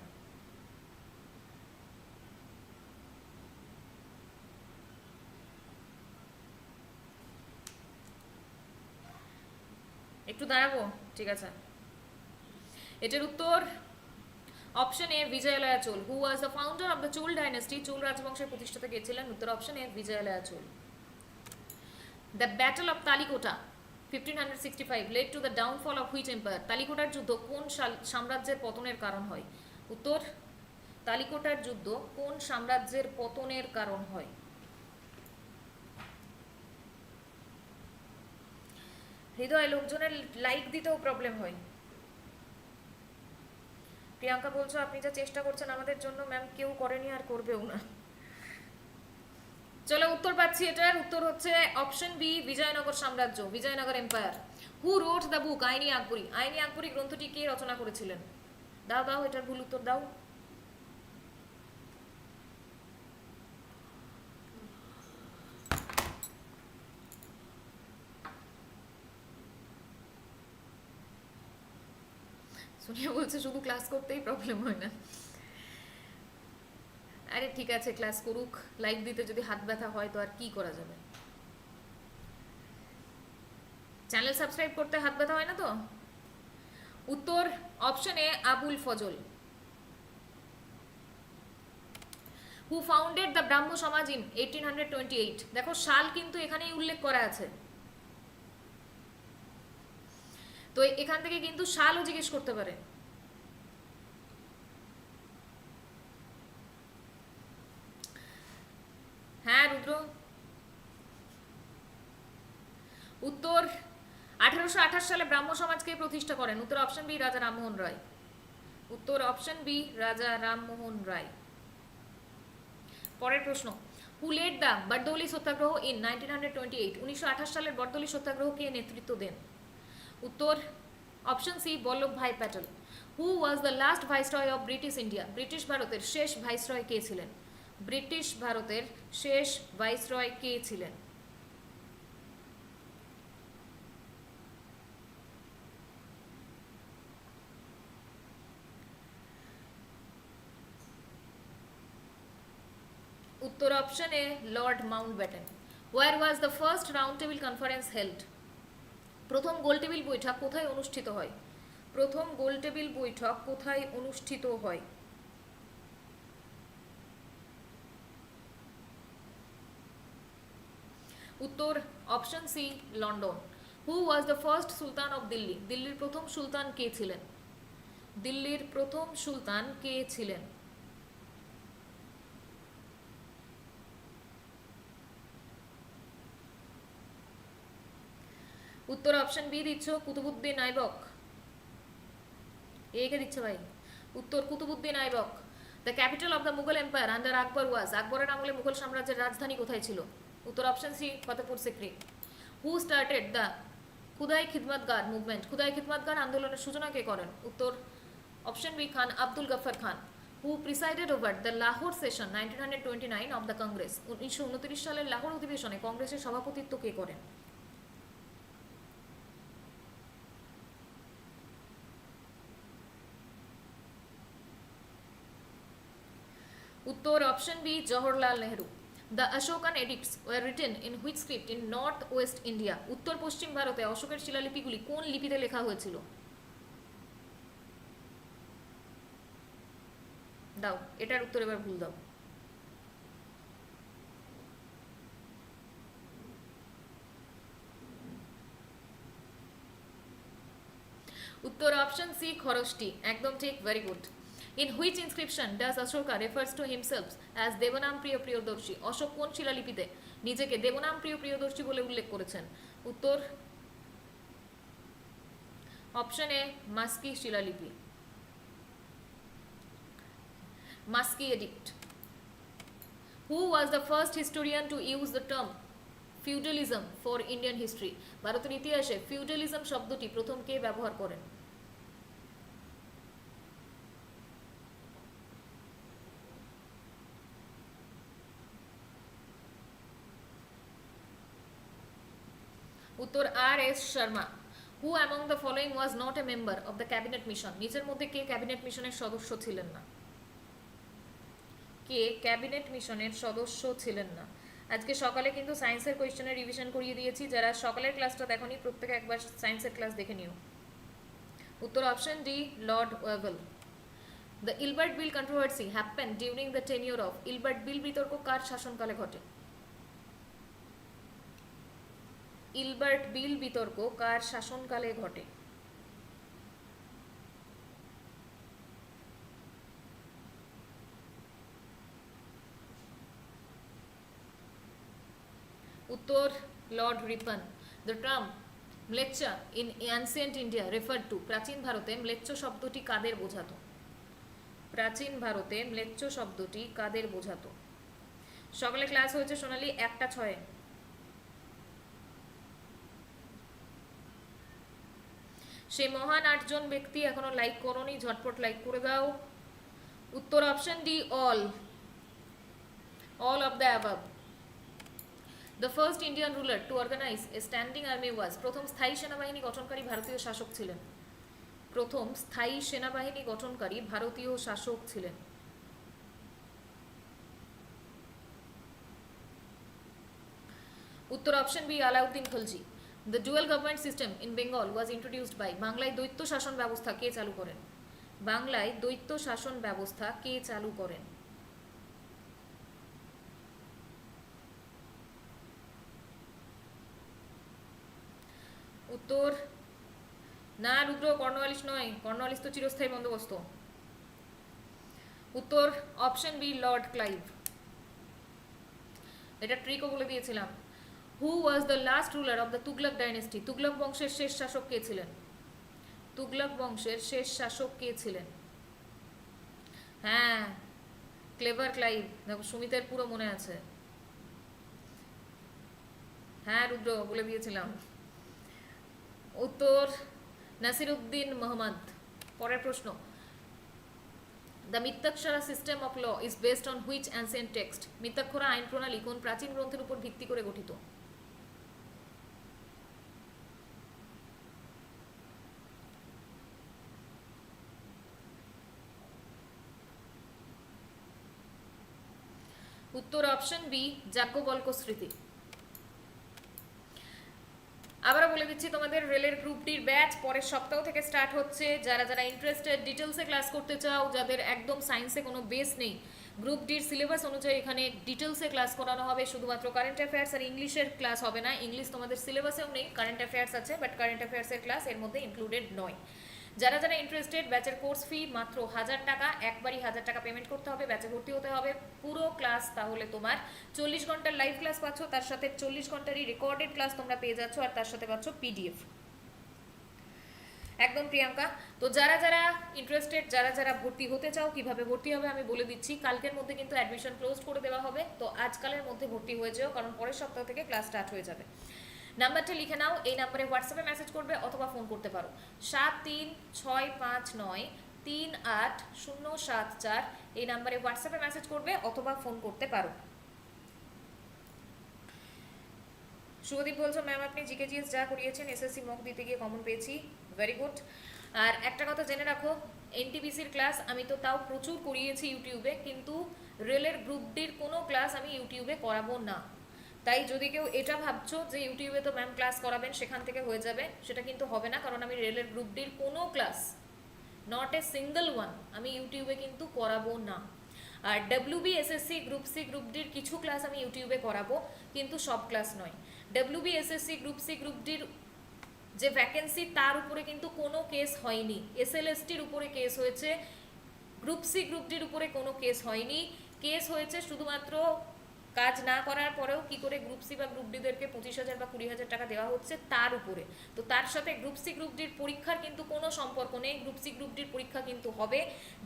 একটু দাঁড়াবো, ঠিক আছে। এটার উত্তর option A Vijayalaya Chola. Who was the founder of the Chola dynasty, Chola রাজবংশের প্রতিষ্ঠাতা কে ছিলেন? উত্তর option A Vijayalaya Chola. The battle of Talikota 1565 led to the downfall of which empire, তালিকোটার যুদ্ধ কোন সাম্রাজ্যের পতনের কারণ হয়? উত্তর তালিকোটার যুদ্ধ কোন সাম্রাজ্যের পতনের কারণ হয়? হৃদয় লোকজনের লাইক দিতেও প্রবলেম হয়। প্রিয়াঙ্কা বলছো আপনি যা চেষ্টা করছেন আমাদের জন্য ম্যাম কেউ করেনি আর করবেও না। চলো উত্তর পাচ্ছি, এটার উত্তর হচ্ছে অপশন বি বিজয়নগর সাম্রাজ্য, Vijayanagara empire. Who wrote the book Aini Akbari, আইনি আকবরী গ্রন্থটি কে রচনা করেছিলেন? দাও দাও এটার ভুল উত্তর দাও। সোনিয়া বলছে শুধু ক্লাস করতেই প্রবলেম হয় না। আরে ঠিক আছে ক্লাস করুক, লাইক দিতে যদি হাত ব্যথা হয় তো আর কি করা যাবে। চ্যানেল সাবস্ক্রাইব করতে হাত ব্যথা হয় না তো? উত্তর option A Abul Fazl. Who founded the Brahmo Samaj in 1828, দেখো সাল কিন্তু এখানেই উল্লেখ করা আছে, তো এখান থেকে কিন্তু সালও জিজ্ঞেস করতে পারে। হ্যাঁ রুদ্র, উত্তর 1828 সালে ব্রাহ্ম সমাজকে প্রতিষ্ঠা করেন? উত্তর অপশন বি রাজা রামমোহন রায়। উত্তর অপশন বি রাজা রামমোহন রায়। পরের প্রশ্ন, who led the Bardoli Satyagraha in 1928, 1928 সালের বরদৌলি সত্যাগ্রহ কে নেতৃত্ব দেন? উত্তর option C Vallabh Bhai Patel. Who was the last viceroy of British India, British ভারতের শেষ ভাইসরয় কে ছিলেন? ব্রিটিশ ভারতের শেষ ভাইসরয় কে ছিলেন? উত্তর option A lord Mountbatten. Where was the first round table conference held, প্রথম গোলটেবিল বৈঠক কোথায় অনুষ্ঠিত হয়? প্রথম গোলটেবিল বৈঠক কোথায় অনুষ্ঠিত হয়? উত্তর option C London. Who was the first sultan of Delhi, দিল্লির প্রথম সুলতান কে ছিলেন? দিল্লির প্রথম সুলতান কে ছিলেন? উত্তর অপশন বি দিচ্ছ কুতুবুদ্দিন আইবক। একে দিচ্ছে ভাই। উত্তর Qutubuddin Aibak. The capital of the Mughal empire under আকবর ওয়াজ, আকবরের আমলে মুঘল সাম্রাজ্যের রাজধানী কোথায় ছিল? উত্তর option C Fatehpur Sikri. Who started the খুদাই খিদমতগার মুভমেন্ট, খুদাই খিদমতগার আন্দোলনের সূচনা কে করেন? উত্তর option B Khan Abdul Ghaffar Khan. Who presided over the Lahore session 1929 of the Congress, 1929 সালের লাহোর অধিবেশনে কংগ্রেসের সভাপতিত্ব কে করেন? উত্তর option B Jawaharlal Nehru. The Ashokan edicts were written in which script in north west India, উত্তর পশ্চিম ভারতে অশোকের শিলালিপিগুলি কোন লিপিতে লেখা হয়েছিল? দাও, এটার উত্তর এবার ভুল দাও। উত্তর অপশন সি খরষ্টি, একদম ঠিক, very good. In which inscription does Ashoka refers to himself as Devanam Priya Priyadarshi, Ashok কোন শিলালিপিতে নিজেকে দেবনাম প্রিয় প্রিয়দর্শী বলে উল্লেখ করেছেন? উত্তর অপশন এ মাস্কি শিলালিপি, Maski edict. Who was the first historian to use the term feudalism for Indian history, ভারতের ইতিহাসে ফিউডালিজম শব্দটি প্রথম কে ব্যবহার করেন? উত্তর R S Sharma. Who among the following was not a member of the cabinet mission, নিচের মধ্যে কে ক্যাবিনেট মিশনের সদস্য ছিলেন না? কে ক্যাবিনেট মিশনের সদস্য ছিলেন না? আজকে সকালে কিন্তু সায়েন্সের কোয়েশ্চেনের রিভিশন করিয়ে দিয়েছি, যারা সকালের ক্লাসটা দেখোনি প্রত্যেকে একবার সায়েন্সের ক্লাস দেখে নিও। উত্তর option D Lord Wavell. The Ilbert bill controversy happen during the tenure of, Ilbert বিল বিতর্ক কার শাসনকালে ঘটে? ইলবার্ট বিল বিতর্ক কার শাসনকালে ঘটে? উত্তর lord Ripon. The term mleccha in ancient India refer to, প্রাচীন ভারতে ম্লেচ্ছ শব্দটি কাদের বোঝাতো? প্রাচীন ভারতে ম্লেচ্ছ শব্দটি কাদের বোঝাতো? সকালে ক্লাস হয়েছে সোনালি 1:06। সেই মহান 8জন ব্যক্তি এখনো লাইক করোনি, ঝটপট লাইক করে দাও। উত্তর option D all of the above. The first Indian ruler to organise a standing army was, প্রথম স্থায়ী সেনাবাহিনী গঠনকারী ভারতীয় শাসক ছিলেন? প্রথম স্থায়ী সেনাবাহিনী গঠনকারী ভারতীয় শাসক ছিলেন? উত্তর option B Alauddin Khalji. The dual government system in Bengal was introduced by, বাংলায় দ্বৈত শাসন ব্যবস্থা কে চালু করেন? বাংলায় দ্বৈত শাসন ব্যবস্থা কে চালু করেন? উত্তর না রুদ্র, কর্নওয়ালিস নয়, কর্নওয়ালিস তো চিরস্থায়ী বন্দোবস্ত। উত্তর অপশন বি লর্ড ক্লাইভ। এটা ট্রিকও বলে দিয়েছিলাম। Who was the last ruler of the Tughlaq dynasty, Tughlaq বংশের শেষ শাসক কে ছিলেন? তুগলক বংশের শেষ শাসক কে ছিলেন? হ্যাঁ, ক্লেভার ক্লাইভ, দেখো সুমিতের পুরো মনে আছে। হ্যাঁ রুদ্র বলে দিয়েছিলাম। উত্তর নাসিরউদ্দিন মোহাম্মদ। পরের প্রশ্ন, the Mitakshara system of law is based on which ancient text? Mitakshara আইন প্রণালী কোন প্রাচীন গ্রন্থের উপর ভিত্তি করে গঠিত? উত্তর অপশন বি, যাজ্ঞবল্ক্য স্মৃতি। আবারও বলে দিচ্ছি, তোমাদের রেলের গ্রুপ ডির ব্যাচ পরের সপ্তাহ থেকে স্টার্ট হচ্ছে। যারা যারা ইন্টারেস্টেড, ডিটেলসে ক্লাস করতে চাও, যাদের একদম সায়েন্সে কোনো বেস নেই, গ্রুপ ডির সিলেবাস অনুযায়ী এখানে ডিটেলসে ক্লাস করানো হবে। শুধুমাত্র কারেন্ট অ্যাফেয়ার্স আর ইংলিশের ক্লাস হবে না। ইংলিশ তোমাদের সিলেবাসেও নেই, কারেন্ট অ্যাফেয়ার্স আছে, বাট কারেন্ট অ্যাফেয়ার্সের ক্লাস এর মধ্যে ইনক্লুডেড নয়। যারা যারা ইন্টারেস্টেড, ব্যাচের কোর্স ফি মাত্র 1000 টাকা, একবারই 1000 টাকা পেমেন্ট করতে হবে, ব্যাচে ভর্তি হতে হবে। পুরো ক্লাস তাহলে তোমার 40 ঘন্টার লাইভ ক্লাস পাচ্ছ, তার সাথে 40 ঘন্টারই রেকর্ডেড ক্লাস তোমরা পেয়ে যাচ্ছ, আর তার সাথে পাচ্ছ পিডিএফ। একদম প্রিয়াঙ্কা। তো যারা যারা ইন্টারেস্টেড, যারা যারা ভর্তি হতে চাও, কিভাবে ভর্তি হবে আমি বলে দিচ্ছি। কালকের মধ্যে কিন্তু অ্যাডমিশন ক্লোজ করে দেওয়া হবে, তো আজকালের মধ্যে ভর্তি হয়ে যাও, কারণ পরের সপ্তাহ থেকে ক্লাস স্টার্ট হয়ে যাবে। নাম্বারটা লিখে নাও, এই নাম্বারে হোয়াটসঅ্যাপে মেসেজ করবে অথবা ফোন করতে পারো 7365933874। এই নাম্বারে হোয়াটসঅ্যাপে মেসেজ করবে অথবা ফোন করতে পারো। শুভদীপ বলছো, ম্যাম আপনি জিকেজিএস যা করিয়েছেন এসএসসি মক দিতে গিয়ে কমন পেয়েছি, ভেরি গুড। আর একটা কথা জেনে রাখো, এনটিপিসির ক্লাস আমি তো তাও প্রচুর করিয়েছি ইউটিউবে, কিন্তু রেলের গ্রুপ ডির কোনো ক্লাস আমি ইউটিউবে করাবো না। তাই যদি কেউ এটা ভাবছো যে ইউটিউবে তো ম্যাম ক্লাস করাবেন সেখান থেকে হয়ে যাবে, সেটা কিন্তু হবে না, কারণ আমি রেলের গ্রুপ ডির কোনো class, not a single one, আমি ইউটিউবে কিন্তু করাবো না। আর WBSSC গ্রুপ সি গ্রুপ ডির কিছু ক্লাস আমি ইউটিউবে করাবো, কিন্তু সব ক্লাস নয়। WBSSC গ্রুপ সি গ্রুপ ডির যে ভ্যাকেন্সি তার উপরে কিন্তু কোনো কেস হয়নি, SLSTর উপরে কেস হয়েছে, গ্রুপ সি গ্রুপ ডির উপরে কোনো কেস হয়নি। কেস হয়েছে শুধুমাত্র কাজ না করার পরেও কি করে গ্রুপ সি বা গ্রুপ ডিদেরকে 25,000 বা 20,000 টাকা দেওয়া হচ্ছে তার উপরে। তো তার সাথে গ্রুপ সি গ্রুপ ডির পরীক্ষার কিন্তু কোনো সম্পর্ক নেই। গ্রুপ সি গ্রুপ ডির পরীক্ষা কিন্তু হবে।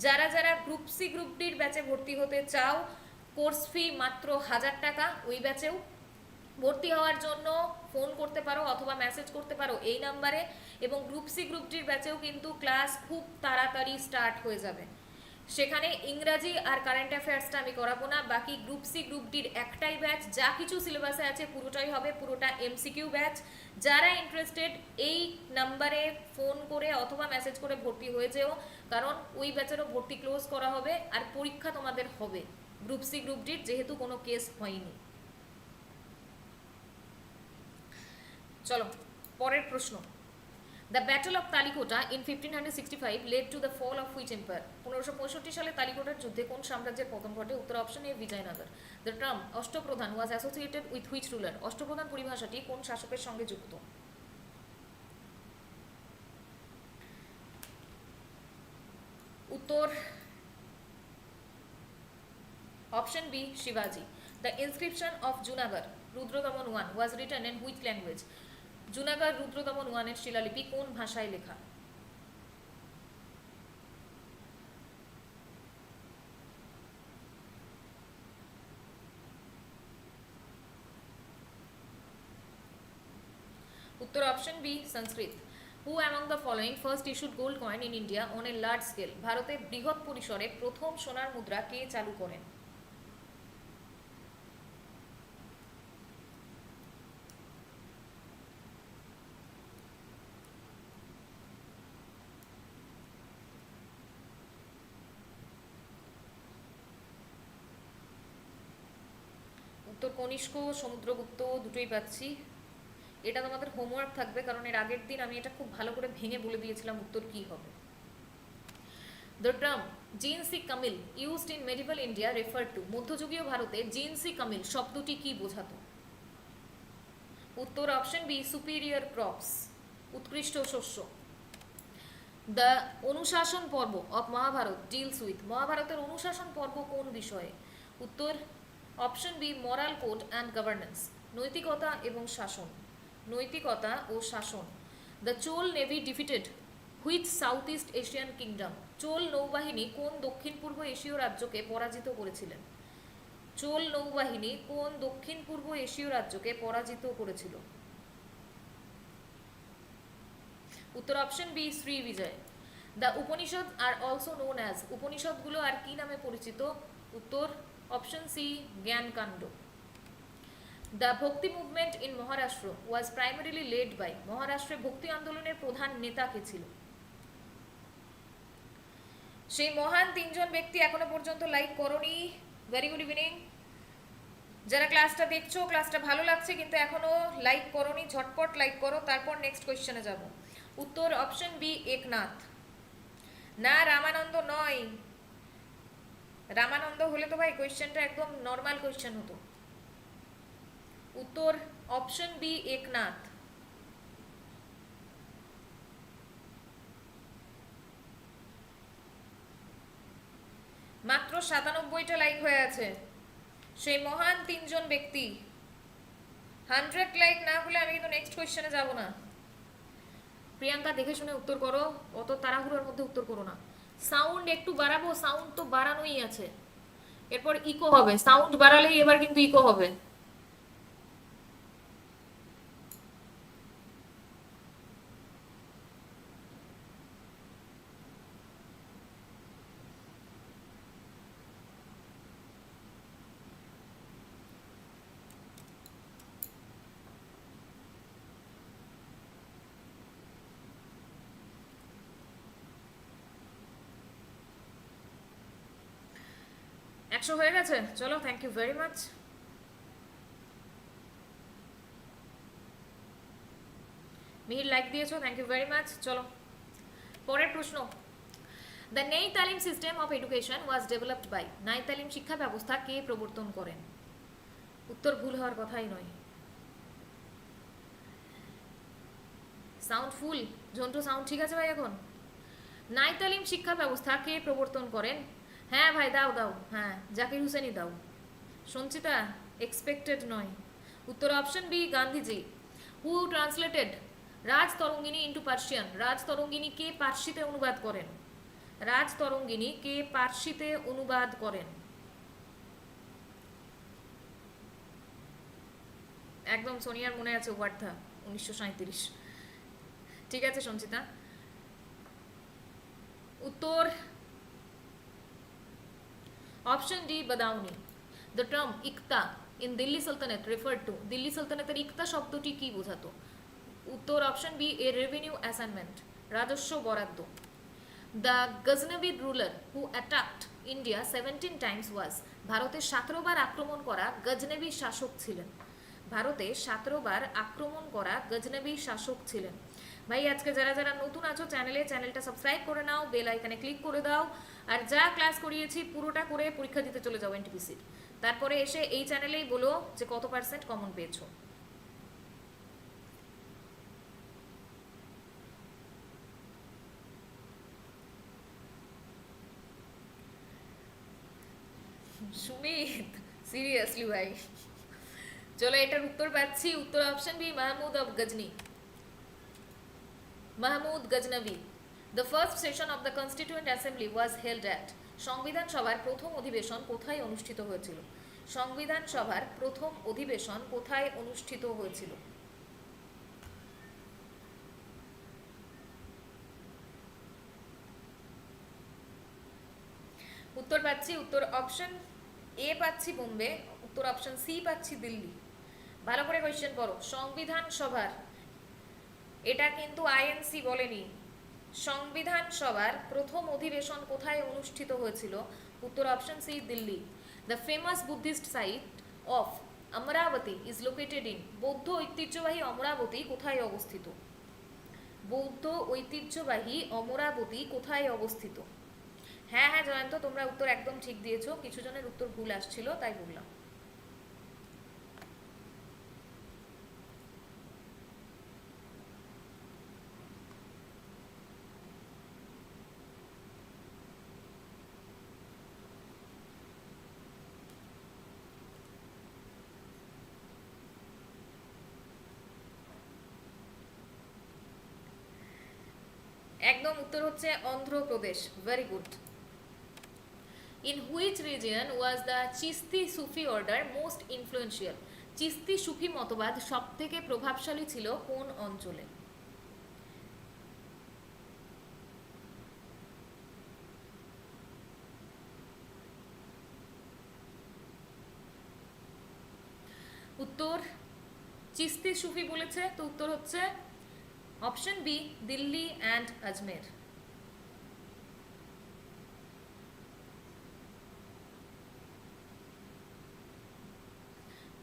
যারা যারা গ্রুপ সি গ্রুপ ডির ব্যাচে ভর্তি হতে চাও, কোর্স ফি মাত্র 1000 টাকা, ওই ব্যাচেও ভর্তি হওয়ার জন্য ফোন করতে পারো অথবা মেসেজ করতে পারো এই নাম্বারে। এবং গ্রুপ সি গ্রুপ ডির ব্যাচেও কিন্তু ক্লাস খুব তাড়াতাড়ি স্টার্ট হয়ে যাবে। সেখানে ইংরাজি আর কারেন্ট অ্যাফেয়ার্সটা আমি করাবো না, বাকি গ্রুপ সি গ্রুপ ডির একটাই ব্যাচ, যা কিছু সিলেবাসে আছে পুরোটাই হবে, পুরোটা MCQ ব্যাচ। যারা ইন্টারেস্টেড এই নাম্বারে ফোন করে অথবা মেসেজ করে ভর্তি হয়ে যেও, কারণ ওই ব্যাচেরও ভর্তি ক্লোজ করা হবে আর পরীক্ষা তোমাদের হবে গ্রুপ সি গ্রুপ ডির, যেহেতু কোনো কেস হয়নি। চলো পরের প্রশ্ন, The Battle of Talikota in 1565 led to the fall of which empire? 1565 সালে তালিকোটার যুদ্ধে কোন সাম্রাজ্যের পতন ঘটে? উত্তর option A, Vijayanagara. The term Ashtapradhan was associated with which ruler? Ashtapradhan পরিভাষাটি কোন শাসকের সঙ্গে যুক্ত? উত্তর অপশন বি, শিবাজি। The inscription of Junagadh Rudradamon I was written in which language? Junagadh Rudradaman 1 এর শিলালিপি কোন ভাষায় লেখা? উত্তর option B, Sanskrit. Who among the following first issued gold coin in India on a large scale? ভারতে বৃহৎ পরিসরে প্রথম সোনার মুদ্রা কে চালু করেন? উত্তর কনিষ্ক, সমুদ্রগুপ্ত, দুটোই পাচ্ছি। এটা তোমাদের হোমওয়ার্ক থাকবে, কারণ এর আগের দিন আমি এটা খুব ভালো করে ভেঙে বলে দিয়েছিলাম উত্তর কি হবে। The term জিনসি Kamil used in medieval India referred to, মধ্যযুগীয় ভারতে জিনসি কামিল শব্দটি কি বোঝাতো? উত্তর অপশন বি, সুপিরিয়র ক্রপস, উৎকৃষ্ট শস্য। দ্য অনুশাসন পর্ব অফ মহাভারত ডিলস উইথ, মহাভারতের অনুশাসন পর্ব কোন বিষয়ে? উত্তর option B, moral code and governance, নৈতিকতা এবং শাসন, নৈতিকতা ও শাসন। The Chola navy defeated which south east Asian kingdom, Chola নৌবাহিনী কোন দক্ষিণ পূর্ব এশীয় রাজ্যকে পরাজিত করেছিলেন? চোল নৌবাহিনী কোন দক্ষিণ পূর্ব এশীয় রাজ্যকে পরাজিত করেছিল? উত্তর option B Sri Vijay. The Upanishad are also known as, উপনিষদগুলো আর কি নামে পরিচিত? উত্তর option C Jnanakanda. The Bhakti movement in Maharashtra was primarily led by, মহারাষ্ট্রে ভক্তি আন্দোলনের প্রধান নেতা কে ছিল? সেই মহান তিনজন ব্যক্তি এখনো পর্যন্ত লাইক করনি, ভেরি গুড ইভিনিং। যারা ক্লাসটা দেখছো, ক্লাসটা ভালো লাগছে কিন্তু এখনো লাইক করনি, ঝটপট লাইক করো, তারপর নেক্সট কোয়েশ্চেনে যাব। উত্তর অপশন বি একনাথ। না রামানন্দ নয়, রামানন্দ হলে তো ভাই কোয়েশ্চেনটা একদম নর্মাল কোয়েশ্চেন হতো। উত্তর অপশন বি একনাথ। মাত্র 97টা লাইক হয়ে আছে। সেই মহান তিনজন ব্যক্তি। 100 লাইক না হলে আমি কিন্তু নেক্সট কোয়েশ্চেনে যাব না। প্রিয়াঙ্কা দেখে শুনে উত্তর করো, অত তাড়াহুড়োর মধ্যে উত্তর করো না। সাউন্ড একটু বাড়াবো, সাউন্ড তো বাড়ানোই আছে, এরপর ইকো হবে, সাউন্ড বাড়ালেই এবার কিন্তু ইকো হবে। একশো হয়ে গেছে, চলো, thank you very much. Mihir like দিয়েছো, থ্যাংক ইউ ভেরি মাচ। চলো পরের প্রশ্ন। The Nai Talim system of education was developed by, Nai Talim শিক্ষা ব্যবস্থা কে প্রবর্তন করেন? উত্তর ভুল হওয়ার কথাই নয়। সাউন্ড ফুল, ঝন্টু সাউন্ড ঠিক আছে ভাই এখন? নাই তালিম শিক্ষা ব্যবস্থা কে প্রবর্তন করেন? হ্যাঁ ভাই দাও দাও, হ্যাঁ জাকির হুসেনই দাও। সঞ্চিতা এক্সপেক্টেড নয়। উত্তর অপশন বি গান্ধীজি। হু ট্রান্সলেটেড রাজ তরঙ্গিনী ইন্টু পার্সিয়ান, রাজ তরঙ্গিনী কে পার্সিতে অনুবাদ করেন? রাজ তরঙ্গিনী কে পার্সিতে অনুবাদ করেন? একদম সোনিয়ার মনে আছে ওয়ার্ধা 1937। ঠিক আছে সঞ্চিতা। উত্তর option D Badauni. The term iqta in Delhi Sultanate referred to, Delhi সালতানাতের ইকতা শব্দটি কি বোঝাতো? উত্তর option B a revenue assignment, রাজস্ব বরাদ্দ। The Ghaznavi ruler who attacked India 17 times was, ভারতে 17 বার আক্রমণ করা গজনবি শাসক ছিলেন। ভারতে 17 বার আক্রমণ করা গজনবি শাসক ছিলেন। ভাই আজকে যারা যারা নতুন আছো চ্যানেলটা সাবস্ক্রাইব করে নাও, বেল আইকনে ক্লিক করে দাও, আর যা ক্লাস করিয়েছি পুরোটা করে পরীক্ষা দিতে চলে যাও এনটিপিসির। তারপরে এসে এই চ্যানেলেই বলো যে কত % কমন পেয়েছো। সুমিত সিরিয়াসলি ভাই। চলো এটার উত্তর পাচ্ছি, উত্তর option B Mahmud of Ghazni, Mahmud Ghaznavi. The first session of the constituent assembly was held at, সংবিধান সভার প্রথম অধিবেশন কোথায় অনুষ্ঠিত হয়েছিল? সংবিধান সভার প্রথম অধিবেশন কোথায় অনুষ্ঠিত হয়েছিল? উত্তর পাচ্ছি, উত্তর অপশন এ পাচ্ছি বোম্বে, উত্তর অপশন সি পাচ্ছি দিল্লি। ভালো করে কোয়েশ্চেন করো। সংবিধান সভার, এটা কিন্তু আইএনসি বলেনি, সংবিধান সভার প্রথম অধিবেশন কোথায় অনুষ্ঠিত হয়েছিল? উত্তর option C Delhi. The famous Buddhist site of Amaravati is located in, বৌদ্ধ ঐতিহ্যবাহী অমরাবতী কোথায় অবস্থিত? বৌদ্ধ ঐতিহ্যবাহী অমরাবতী কোথায় অবস্থিত? হ্যাঁ হ্যাঁ জয়ন্ত, তোমরা উত্তর একদম ঠিক দিয়েছো, কিছু জনের উত্তর ভুল আসছিল তাই বললাম। একদম উত্তর হচ্ছে Andhra Pradesh, very good. In which region was the Chishti Sufi order most influential? Chishti সুফি মতবাদ সবথেকে প্রভাবশালী ছিল কোন অঞ্চলে? উত্তর চিস্তি সুফি বলেছে, তো উত্তর হচ্ছে অপশন বি, দিল্লি অ্যান্ড আজমের।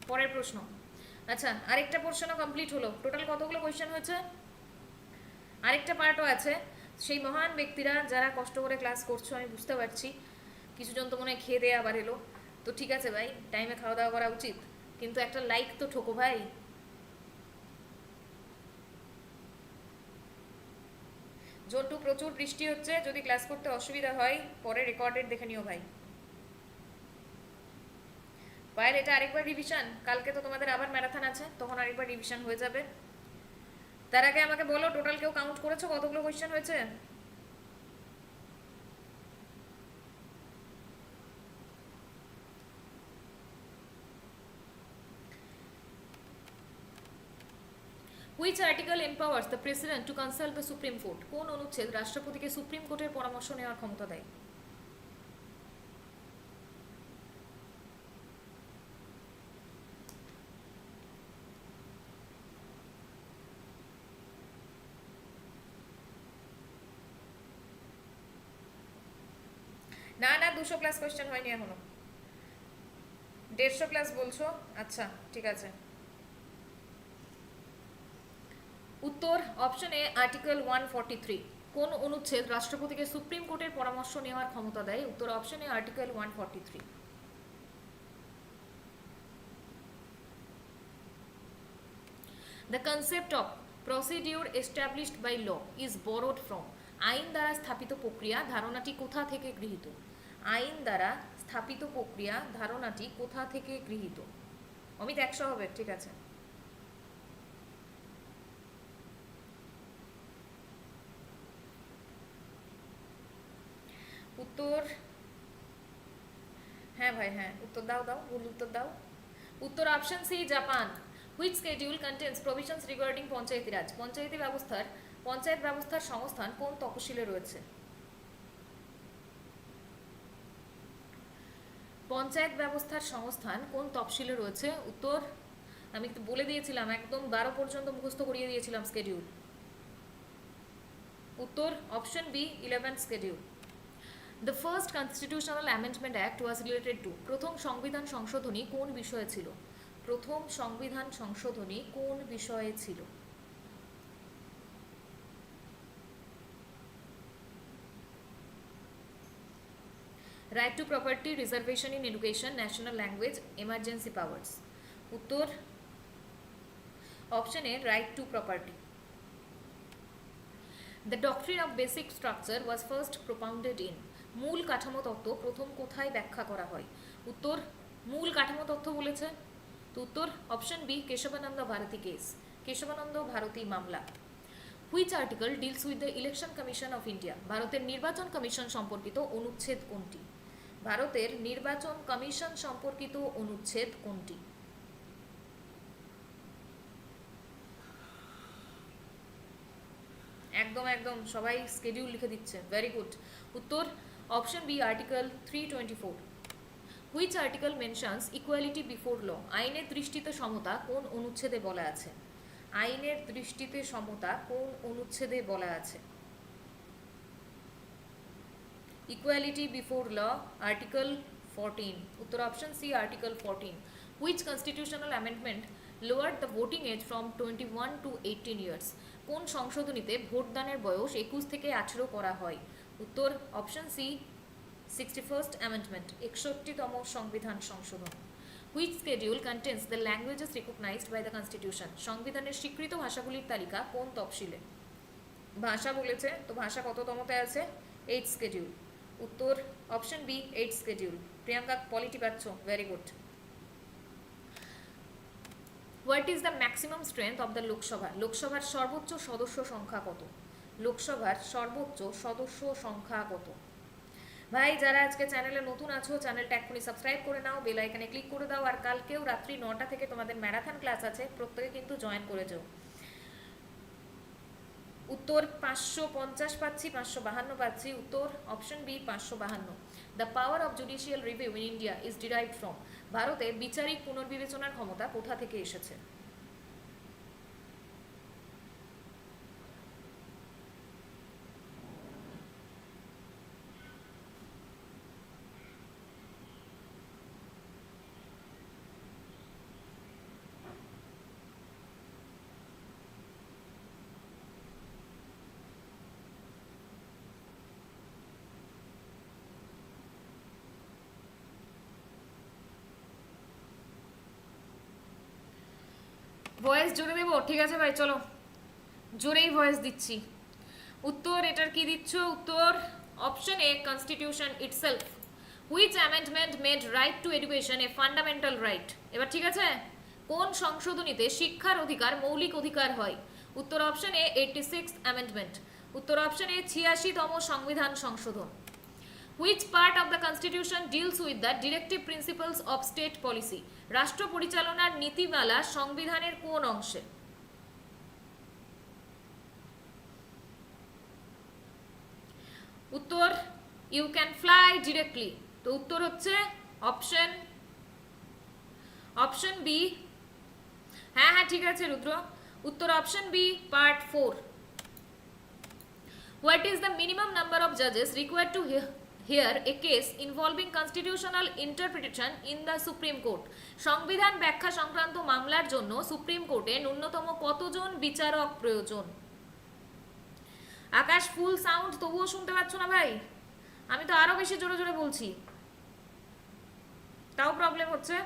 পরের প্রশ্ন। আচ্ছা, আরেকটা পোর্শনও কমপ্লিট হলো। টোটাল কতগুলো কোয়েশ্চেন হয়েছে? আরেকটা পার্টও আছে। সেই মহান ব্যক্তিরা যারা কষ্ট করে ক্লাস করছো, আমি বুঝতে পারছি কিছু জন তো মনে হয় খেয়ে দেয়া আবার এলো, তো ঠিক আছে ভাই, টাইমে খাওয়া দাওয়া করা উচিত, কিন্তু একটা লাইক তো ঠোকো ভাই। জন্টু, প্রচুর বৃষ্টি হচ্ছে, যদি ক্লাস করতে অসুবিধা হয় পরে রেকর্ডেড দেখে নিও ভাই। পায়েল, এটা আরেকবার রিভিশন, কালকে তো তোমাদের আবার ম্যারাথন আছে, তখন আরেকবার রিভিশন হয়ে যাবে। তার আগে আমাকে বলো, টোটাল কেউ কাউন্ট করেছো কতগুলো কোয়েশ্চেন হয়েছে? Which article empowers the president to consult the Supreme Court? কোন অনুচ্ছেদ রাষ্ট্রপতিকে সুপ্রিম কোর্টের পরামর্শ নেওয়ার ক্ষমতা দেয়? না না, 200 প্লাস কোয়েশ্চেন হয়নি এখনো, 150 প্লাস বলছো। আচ্ছা ঠিক আছে। উত্তর অপশন এ, আর্টিকেল 143। কোন অনুচ্ছেদ রাষ্ট্রপতিকে সুপ্রিম কোর্টের পরামর্শ নেওয়ার ক্ষমতা দেয়? উত্তর option A, article 143। The concept of procedure established by law is borrowed from. আইন দ্বারা স্থাপিত প্রক্রিয়া ধারণাটি কোথা থেকে গৃহীত? আইন দ্বারা স্থাপিত প্রক্রিয়া ধারণাটি কোথা থেকে গৃহীত? অমিত 100 হবে, ঠিক আছে। উত্তর, হ্যাঁ ভাই হ্যাঁ, উত্তর দাও দাও, ভুল উত্তর দাও। উত্তর option C, Japan. Which schedule contains provisions regarding panchayati raj? Panchayat ব্যবস্থার সংস্থান কোন তফসিলে রয়েছে? পঞ্চায়েত ব্যবস্থার সংস্থান কোন তফসিলে রয়েছে? উত্তর আমি বলে দিয়েছিলাম, একদম 12 পর্যন্ত মুখস্থ করিয়ে দিয়েছিলাম স্কেডিউল। উত্তর option B, 11th schedule. The first constitutional amendment act was related to. প্রথম সংবিধান সংশোধনী কোন বিষয়ে ছিল? প্রথম সংবিধান সংশোধনী কোন বিষয়ে ছিল? Right to property, reservation in education, national language, emergency powers. উত্তর option A, right to property. The doctrine of basic structure was first propounded in. মূল কাঠামো তত্ত্ব প্রথম কোথায় ব্যাখ্যা করা হয়? উত্তর মূল কাঠামো তত্ত্ব বলেছে, তো উত্তর option B, Kesavananda Bharati case, Kesavananda Bharati মামলা। Which article deals with the election commission of India? ভারতের নির্বাচন কমিশন সম্পর্কিত অনুচ্ছেদ কোনটি? ভারতের নির্বাচন কমিশন সম্পর্কিত অনুচ্ছেদ কোনটি? একদম একদম সবাই স্কেডিউল লিখে দিচ্ছে, ভেরি গুড। উত্তর option B, article 324। Which article mentions equality before law? আইনের দৃষ্টিতে সমতা কোন অনুচ্ছেদে বলা আছে? আইনের দৃষ্টিতে সমতা কোন অনুচ্ছেদে বলা আছে? Equality before law, article 14। উত্তর option C, article 14। Which constitutional amendment lowered the voting age from 21 to 18 years? কোন সংশোধনীতে ভোটদানের বয়স 21 থেকে 18 করা হয়? উত্তর অপশন সি, 61st অ্যামেন্ডমেন্ট, 61তম সংবিধান সংশোধন। Which schedule contains the languages recognised by the constitution? সংবিধানের স্বীকৃত ভাষাগুলির তালিকা কোন তফসিলে? ভাষা বলেছে, তো ভাষা কততমতে আছে? 8th schedule। উত্তর option B, 8th schedule। Priyanka polity পাচ্ছ, very good. What is the maximum strength of the Lok Sabha? লোকসভার সর্বোচ্চ সদস্য সংখ্যা কত? লোকসভার সর্বোচ্চ সদস্য সংখ্যা কত? ভাই যারা আজকে চ্যানেলে নতুন আছো চ্যানেলটা এক্ষুনি সাবস্ক্রাইব করে নাও, বেল আইকনে ক্লিক করে দাও, আর কালকেও রাত্রি 9টা থেকে তোমাদের ম্যারাথন ক্লাস আছে, প্রত্যেকে কিন্তু জয়েন করে যাও। উত্তর 550 পাচ্ছি, 552 পাচ্ছি। উত্তর option B 552। The power of judicial review in India is derived from. ভারতে বিচারিক পুনর্বিবেচনার ক্ষমতা কোথা থেকে এসেছে? ভয়েস জোরে দেবো? ঠিক আছে ভাই, চলো জোরেই ভয়েস দিচ্ছি। উত্তর এটার কি দিচ্ছ? উত্তর option a constitution itself. Which amendment made right to education a fundamental right? এবার ঠিক আছে, কোন সংশোধনীতে শিক্ষার অধিকার মৌলিক অধিকার হয়? উত্তর অপশন এ 86th অ্যামেন্ডমেন্ট। উত্তর অপশন এ 86তম সংবিধান সংশোধন। Which part of the constitution deals with the directive principles of state policy? রাষ্ট্র পরিচালনার নীতিমালা সংবিধানের কোন অংশে? উত্তর ইউ ক্যান ফ্লাই ডিরেক্টলি। তো উত্তর হচ্ছে অপশন বি। হ্যাঁ হ্যাঁ ঠিক আছে রুদ্র, উত্তর option B part 4। What is the minimum number of judges required to hear a case involving constitutional interpretation in the Supreme Court? সংবিধান ব্যাখ্যা সংক্রান্ত মামলার জন্য সুপ্রিম কোর্টে ন্যূনতম কতজন বিচারক প্রয়োজন? আকাশ ফুল সাউন্ড, তবুও শুনতে পাচ্ছ না ভাই? আমি তো আরো বেশি জোরে জোরে বলছি, তাও প্রবলেম হচ্ছে।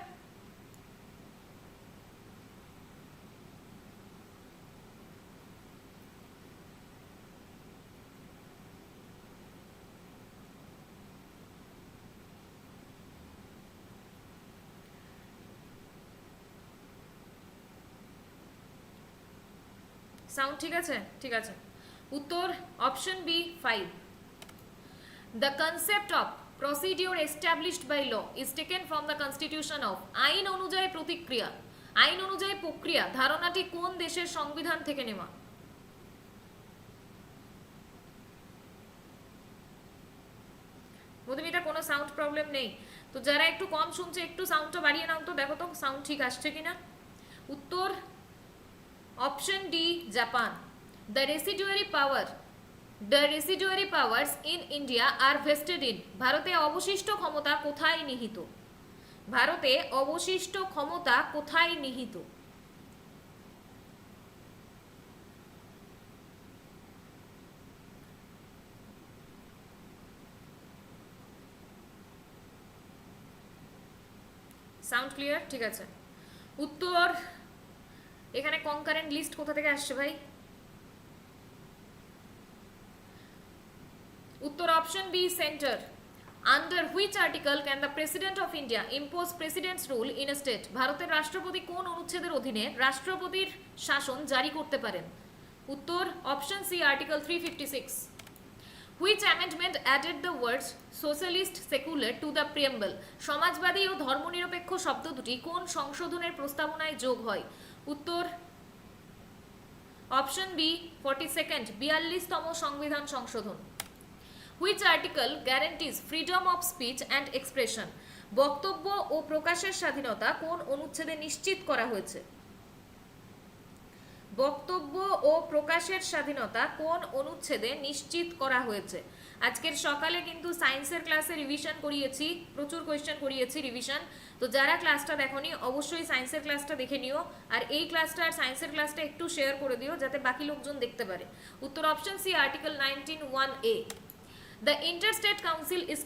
সাউন্ড ঠিক আছে? ঠিক আছে। উত্তর option B 5। The concept of procedure established by law is taken from the constitution of. আইন অনুযায়ী প্রতিক্রিয়া, আইন অনুযায়ী প্রক্রিয়া ধারণাটি কোন দেশের সংবিধান থেকে নেওয়া? মধুমিতা কোনো সাউন্ড প্রবলেম নেই তো, যারা একটু কম শুনছে একটু সাউন্ডটা বাড়িয়ে নাও তো, দেখো তো সাউন্ড ঠিক আসছে কিনা। উত্তর option D Japan. The residuary powers in India are vested in. ভারতে অবশিষ্ট ক্ষমতা কোথায় নিহিত? ভারতে অবশিষ্ট ক্ষমতা কোথায় নিহিত? Sound clear? ঠিক আছে। উত্তর এখানে কনকারেন্ট লিস্ট কোথা থেকে আসছে ভাই? উত্তর option B centre. Under which article can the president of India impose president's rule in a state? ভারতের রাষ্ট্রপতি কোন অনুচ্ছেদের অধীনে রাষ্ট্রপতির শাসন জারি করতে পারেন? উত্তর option C article 356। Which amendment added the words socialist secular to the preamble? সমাজবাদী ও ধর্মনিরপেক্ষ শব্দ দুটি কোন সংশোধনের প্রস্তাবনায় যোগ হয়? উত্তর অপশন বি 42nd 42তম সংবিধান সংশোধন। Which article guarantees freedom of speech and expression? বক্তব্য ও প্রকাশের স্বাধীনতা কোন অনুচ্ছেদে নিশ্চিত করা হয়েছে? বক্তব্য ও প্রকাশের স্বাধীনতা কোন অনুচ্ছেদে নিশ্চিত করা হয়েছে? আজকের সকালে কিন্তু সায়েন্সের ক্লাসে রিভিশন করিয়েছি, প্রচুর কোয়েশ্চেন করিয়েছি রিভিশন। তো যারা ক্লাসটা দেখোনি অবশ্যই সায়েন্সের ক্লাসটা দেখে নিও, আর এই ক্লাসটা আর সায়েন্সের ক্লাসটা একটু শেয়ার করে দিও যাতে বাকি লোকজন দেখতে পারে। উত্তর option C article 19(1)(a। The Interstate Council is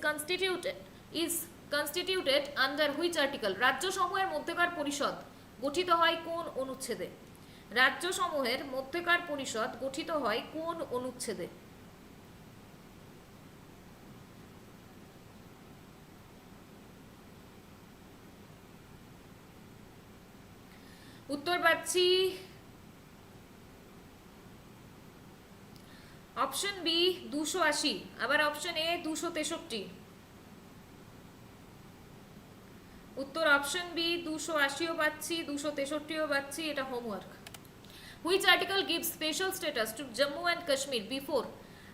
constituted under which article? রাজ্যসমূহের মধ্যকার পরিষদ গঠিত হয় কোন অনুচ্ছেদে? রাজ্যসমূহের মধ্যকার পরিষদ গঠিত হয় কোন অনুচ্ছেদে? উত্তর পাচ্ছি অপশন বি 280, আবার অপশন এ 263। উত্তর অপশন বি 280ও পাচ্ছি, 263ও পাচ্ছি, এটা homework. Which article gives special status two Jammu and Kashmir before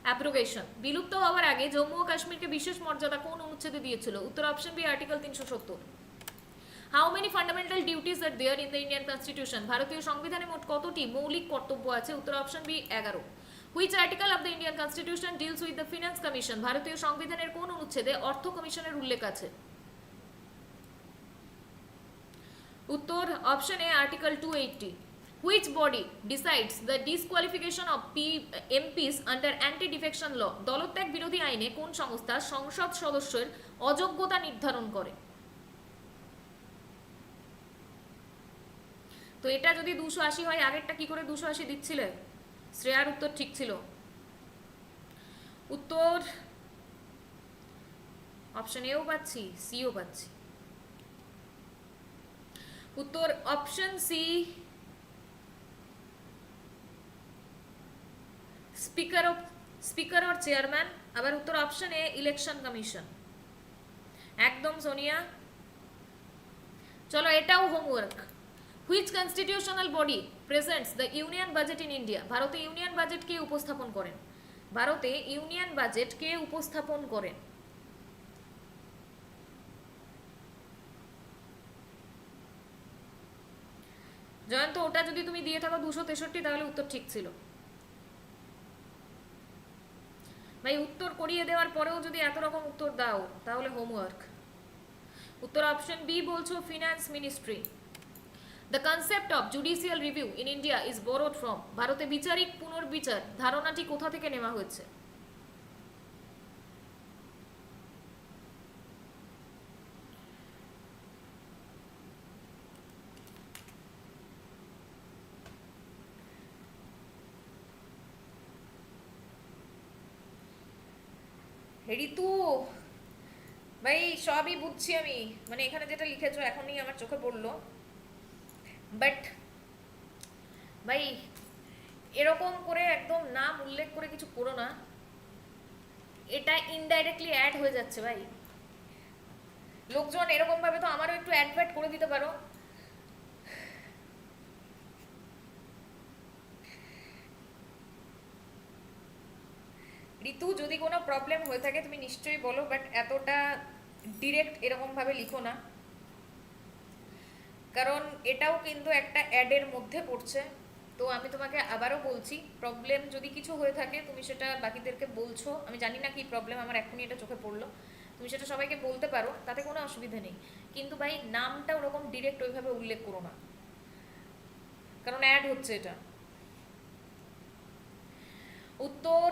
abrogation? বিলুপ্ত হওয়ার আগে জম্মু ও কাশ্মীরকে বিশেষ মর্যাদা কোন অনুচ্ছেদে দিয়েছিল? উত্তর option B article 370। How many fundamental duties are there in the Indian constitution? ভারতীয় সংবিধানে মোট কতটি মৌলিক কর্তব্য আছে? উত্তর option B 11। Which article of the Indian constitution deals with the finance commission? ভারতীয় সংবিধানের কোন অনুচ্ছেদে অর্থ কমিশনের উল্লেখ আছে? উত্তর option A article 280। Which body decides the disqualification of MPs under anti defection law? দলত্যাগ বিরোধী আইনে কোন সংস্থা সংসদ সদস্যের অযোগ্যতা নির্ধারণ করে? তো এটা যদি 280 হয়, আগেরটা কি করে 280 দিচ্ছিলে? শ্রেয়ার উত্তর ঠিক ছিল। উত্তর অপশন এও পাচ্ছি, সিও পাচ্ছি। উত্তর option C speaker or chairman. আবার উত্তর অপশন এ ইলেকশন কমিশন। একদম সোনিয়া। চলো এটাও homework. Which constitutional body presents the union budget in India? ভারতে ইউনিয়ন বাজেট কে উপস্থাপন করেন? ভারতে ইউনিয়ন বাজেট কে উপস্থাপন করেন? জয়ন্ত, ওটা যদি তুমি দিয়ে থাকো 263 তাহলে উত্তর ঠিক ছিল ভাই। উত্তর করিয়ে দেওয়ার পরেও যদি এত রকম উত্তর দাও তাহলে হোমওয়ার্ক। উত্তর অপশন বি বলছো finance ministry. The concept of judicial review in India is borrowed from? ভারতে বিচারিক পুনর্বিচার ধারণাটি কোথা থেকে নেওয়া হয়েছে? ঋতু ভাই সবই বুঝছি আমি, মানে এখানে যেটা লিখেছো এখনই আমার চোখে পড়লো, বাট ভাই এরকম করে একদম নাম উল্লেখ করে কিছু করো না, এটা ইনডাইরেক্টলি অ্যাড হয়ে যাচ্ছে ভাই। লোকজন এরকম ভাবে তো আমারও একটু অ্যাড করে দিতে পারো। ঋতু যদি কোনো প্রবলেম হয়ে থাকে তুমি নিশ্চয়ই বলো, বাট এতটা ডিরেক্ট এরকম ভাবে লিখো না, কারণ এটাও কিন্তু একটা অ্যাডের মধ্যে পড়ছে। তো আমি তোমাকে আবারও বলছি, প্রবলেম যদি কিছু হয়ে থাকে তুমি সেটা বাকিদেরকে বলছো, আমি জানি না কি প্রবলেম, আমার এখনই এটা চোখে পড়লো, তুমি সেটা সবাইকে বলতে পারো, তাতে কোনো অসুবিধা নেই, কিন্তু ভাই নামটা ওরকম ডিরেক্ট ওইভাবে উল্লেখ করো না, কারণ অ্যাড হচ্ছে এটা। উত্তর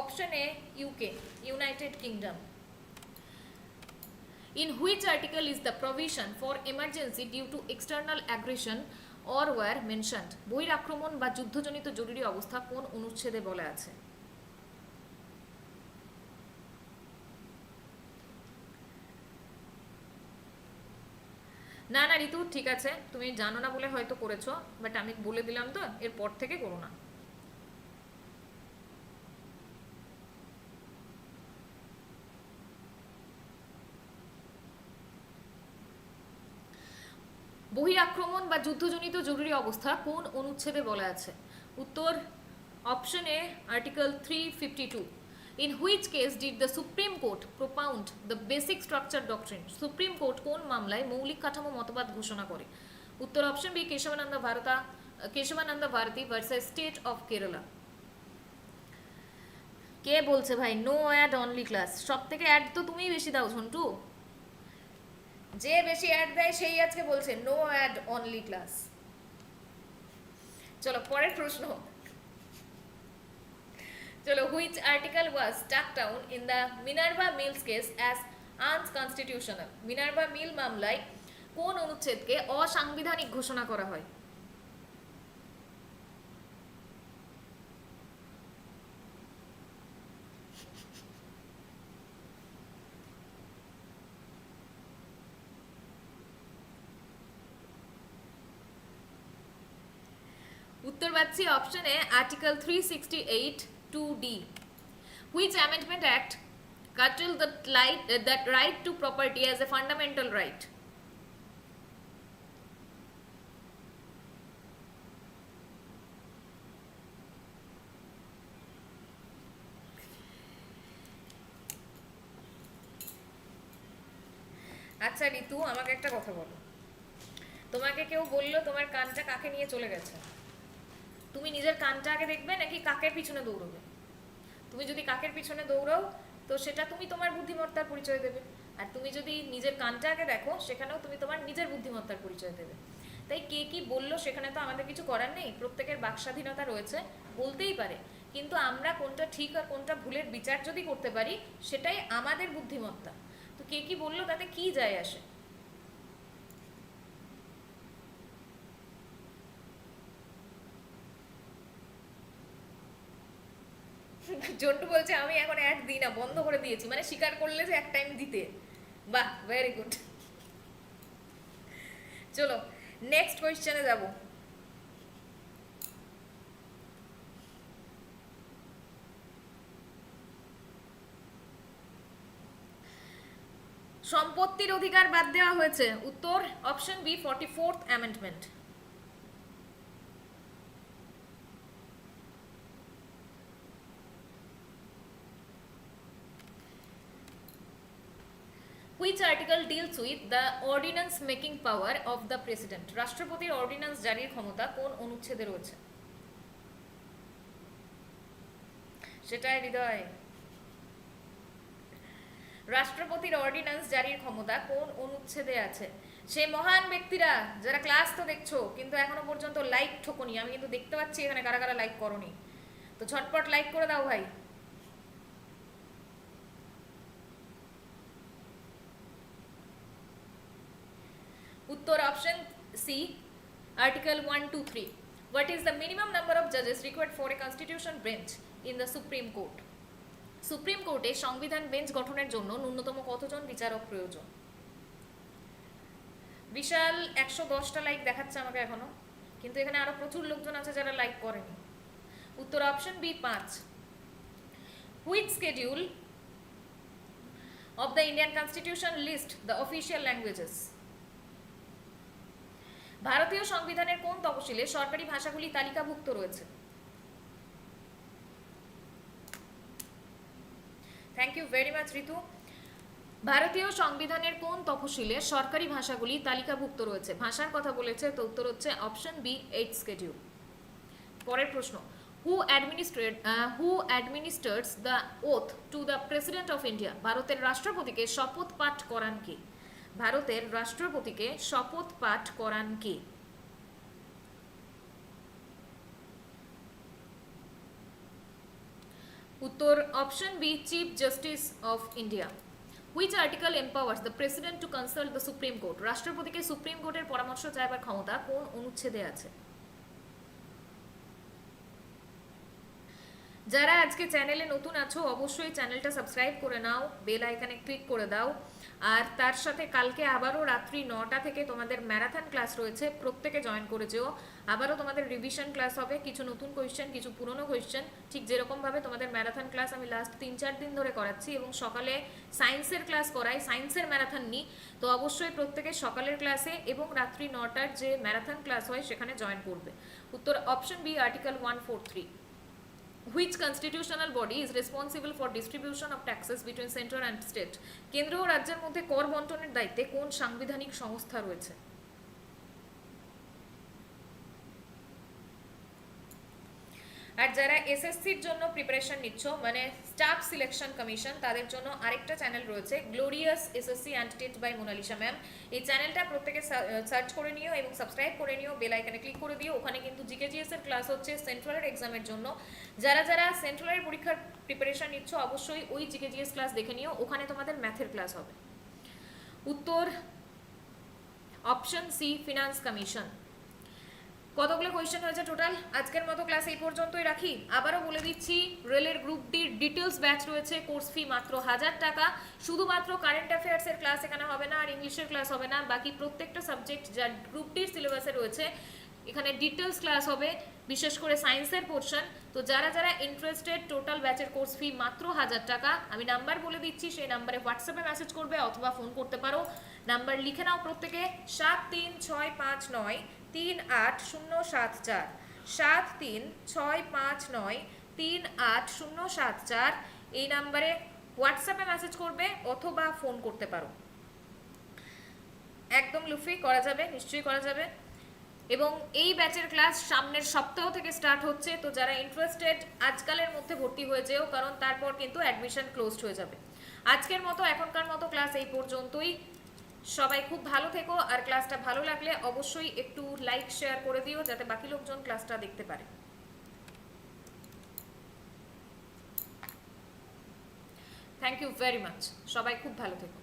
option A UK, United kingdom. In which article is the provision for emergency due to external aggression or war mentioned? বহির আক্রমণ বা যুদ্ধজনিত জরুরি অবস্থা কোন অনুচ্ছেদে বলা আছে? না না ঋতু, ঠিক আছে, তুমি জানো না বলে হয়তো করেছো, বাট আমি বলে দিলাম তো, এরপর থেকে করো না। বহির আক্রমণ বা যুদ্ধজনিত জরুরি অবস্থা কোন অনুচ্ছেদে বলা আছে? উত্তর option A article 352। In which case did the supreme court propound the basic structure doctrine? Supreme court কোন মামলায় মৌলিক কাঠামো মতবাদ ঘোষণা করে? উত্তর option B Kesavananda Bharati versus state of Kerala. কে বলছে ভাই নো অ্যাড অনলি ক্লাস? সব থেকে অ্যাড তো তুমিই বেশি দাও ঝন্টু, যে বেশি অ্যাড দেয় সেই আজকে বলছে নো অ্যাড অনলি ক্লাস। চলো পরের প্রশ্ন। চলো, which article was struck down in the Minerva mills case as unconstitutional? Minerva mill মামলায় কোন অনুচ্ছেদকে অসাংবিধানিক ঘোষণা করা হয়? উত্তর পাচ্ছি option A article 368 2D। Which amendment act curtail that right to property as a fundamental right. আচ্ছা ঋতু, আমাকে একটা কথা বলো, তোমাকে কেউ বললো তোমার কানটা কাকে নিয়ে চলে গেছে, তুমি নিজের কানটা আগে দেখবে নাকি কাকের পিছনে দৌড়বে? তুমি যদি কাকের পিছনে দৌড়াও তো সেটা তুমি তোমার বুদ্ধিমত্তার পরিচয় দেবে, আর তুমি যদি নিজের কানটা আগে দেখো সেখানেও তুমি তোমার নিজের বুদ্ধিমত্তার পরিচয় দেবে। তাই কে কি বললো সেখানে তো আমাদের কিছু করার নেই, প্রত্যেকের বাক স্বাধীনতা রয়েছে, বলতেই পারে, কিন্তু আমরা কোনটা ঠিক আর কোনটা ভুলের বিচার যদি করতে পারি সেটাই আমাদের বুদ্ধিমত্তা। তো কে কি বললো তাতে কি যায় আসে? জন্টু বলছে আমি এখন অ্যাড দিই না, বন্ধ করে দিয়েছি, মানে স্বীকার করলে যে এক টাইম দিতে। বাহ, ভেরি গুড। চলো নেক্সট কোয়েশ্চেনে যাব। সম্পত্তির অধিকার বাদ দেওয়া হয়েছে, উত্তর option B 44th amendment. Which article deals with the ordinance making power of the president? রাষ্ট্রপতির অর্ডিন্যান্স জারির ক্ষমতা কোন অনুচ্ছেদে রয়েছে? সেটাই হৃদয়, রাষ্ট্রপতির অর্ডিন্যান্স জারির ক্ষমতা কোন অনুচ্ছেদে আছে? সে মহান ব্যক্তিরা যারা ক্লাস তো দেখছো কিন্তু এখনো পর্যন্ত লাইক ঠোকনি, আমি কিন্তু দেখতে পাচ্ছি এখানে কারা কারা লাইক করনি, তো ঝটপট লাইক করে দাও ভাই। উত্তর option C, article 123। What is the minimum number of judges required for a constitution bench in the Supreme Court? Supreme কোর্টে সংবিধান বেঞ্চ গঠনের জন্য ন্যূনতম কতজন বিচারক প্রয়োজন? বিশাল 110টা লাইক দেখাচ্ছে আমাকে এখনো, কিন্তু এখানে আরো প্রচুর লোকজন আছে যারা লাইক করেনি। উত্তর option B 5। Which schedule of the Indian Constitution list the official languages? ভারতীয় সংবিধানের কোন তফসিলে সরকারি ভাষাগুলি তালিকাভুক্ত রয়েছে? থ্যাংক ইউ ভেরি মাচ ঋতু। ভারতীয় সংবিধানের কোন তফসিলে সরকারি ভাষাগুলি তালিকাভুক্ত রয়েছে? ভাষার কথা বলেছে, তো উত্তর হচ্ছে অপশন বি 8th schedule। পরের প্রশ্ন, who administers the oath to the president of India? ভারতের রাষ্ট্রপতিকে শপথ পাঠ করান কে? ভারতের রাষ্ট্রপতিকে শপথ পাঠ করান কে? উত্তর option B chief justice of India. Which article empowers the president to consult the supreme court? রাষ্ট্রপতিকে সুপ্রিম কোর্টের পরামর্শ চাইবার ক্ষমতা কোন অনুচ্ছেদে আছে? যারা আজকে চ্যানেলে নতুন আছো অবশ্যই চ্যানেলটা সাবস্ক্রাইব করে নাও, বেল আইকনে ক্লিক করে দাও, আর তার সাথে কালকে আবারও রাত্রি 9টা থেকে তোমাদের ম্যারাথন ক্লাস রয়েছে, প্রত্যেকে জয়েন করে যেও। আবারও তোমাদের রিভিশন ক্লাস হবে, কিছু নতুন কোয়েশ্চেন কিছু পুরনো কোয়েশ্চেন, ঠিক যেরকমভাবে তোমাদের ম্যারাথন ক্লাস আমি লাস্ট 3-4 দিন ধরে করাচ্ছি, এবং সকালে সায়েন্সের ক্লাস করাই, সায়েন্সের ম্যারাথন নিই, তো অবশ্যই প্রত্যেকে সকালের ক্লাসে এবং রাত্রি 9টার যে ম্যারাথন ক্লাস হয় সেখানে জয়েন করবে। উত্তর option B article 143। Which constitutional body is responsible for distribution of taxes between central and state? কেন্দ্র ও রাজ্যের মধ্যে কর বণ্টনের দায়িত্বে কোন সাংবিধানিক সংস্থা রয়েছে? আর যারা এসএসসির জন্য প্রিপারেশন নিচ্ছ, মানে স্টাফ সিলেকশন কমিশন, তাদের জন্য আরেকটা চ্যানেল রয়েছে, glorious SSC and TET by Monalisa ma'am. এই চ্যানেলটা প্রত্যেকে সার্চ করে নিও এবং সাবস্ক্রাইব করে নিও, বেল আইকনে ক্লিক করে দিও। ওখানে কিন্তু জিকেজিএস এর ক্লাস হচ্ছে সেন্ট্রালের এক্সামের জন্য। যারা যারা সেন্ট্রালের পরীক্ষার প্রিপারেশন নিচ্ছ অবশ্যই ওই জিকেজিএস ক্লাস দেখে নিও, ওখানে তোমাদের ম্যাথের ক্লাস হবে। উত্তর অপশন সি ফিনান্স কমিশন। কতগুলো কোয়েশ্চেন হয়েছে টোটাল? আজকের মতো ক্লাস এই পর্যন্তই রাখি। আবারও বলে দিচ্ছি, রেলের গ্রুপ ডির ডিটেলস ব্যাচ রয়েছে, কোর্স ফি মাত্র 1000 টাকা। শুধুমাত্র কারেন্ট অ্যাফেয়ার্সের ক্লাস এখানে হবে না, আর ইংলিশের ক্লাস হবে না, বাকি প্রত্যেকটা সাবজেক্ট যা গ্রুপ ডির সিলেবাসে রয়েছে এখানে ডিটেলস ক্লাস হবে, বিশেষ করে সায়েন্সের পোর্শন। তো যারা যারা ইন্টারেস্টেড, টোটাল ব্যাচের কোর্স ফি মাত্র 1000 টাকা। আমি নাম্বার বলে দিচ্ছি, সেই নাম্বারে হোয়াটসঅ্যাপে মেসেজ করবে অথবা ফোন করতে পারো। নাম্বার লিখে নাও প্রত্যেকে, 7365938074, 7365938074। এই নাম্বারে হোয়াটসঅ্যাপে মেসেজ করবে অথবা ফোন করতে পারো। একদম লুফি করা যাবে, নিশ্চয়ই করা যাবে। এবং এই ব্যাচের ক্লাস সামনের সপ্তাহ থেকে স্টার্ট হচ্ছে। তো যারা ইন্টারেস্টেড আজকালের মধ্যে ভর্তি হয়ে যেও, কারণ তারপর কিন্তু অ্যাডমিশন ক্লোজড হয়ে যাবে। আজকের মতো, এখনকার মতো ক্লাস এই পর্যন্তই। সবাই খুব ভালো থেকো, আর ক্লাসটা ভালো লাগলে অবশ্যই একটু লাইক শেয়ার করে দিও, যাতে বাকি লোকজন ক্লাসটা দেখতে পারে। থ্যাংক ইউ ভেরি মাচ, সবাই খুব ভালো থেকো।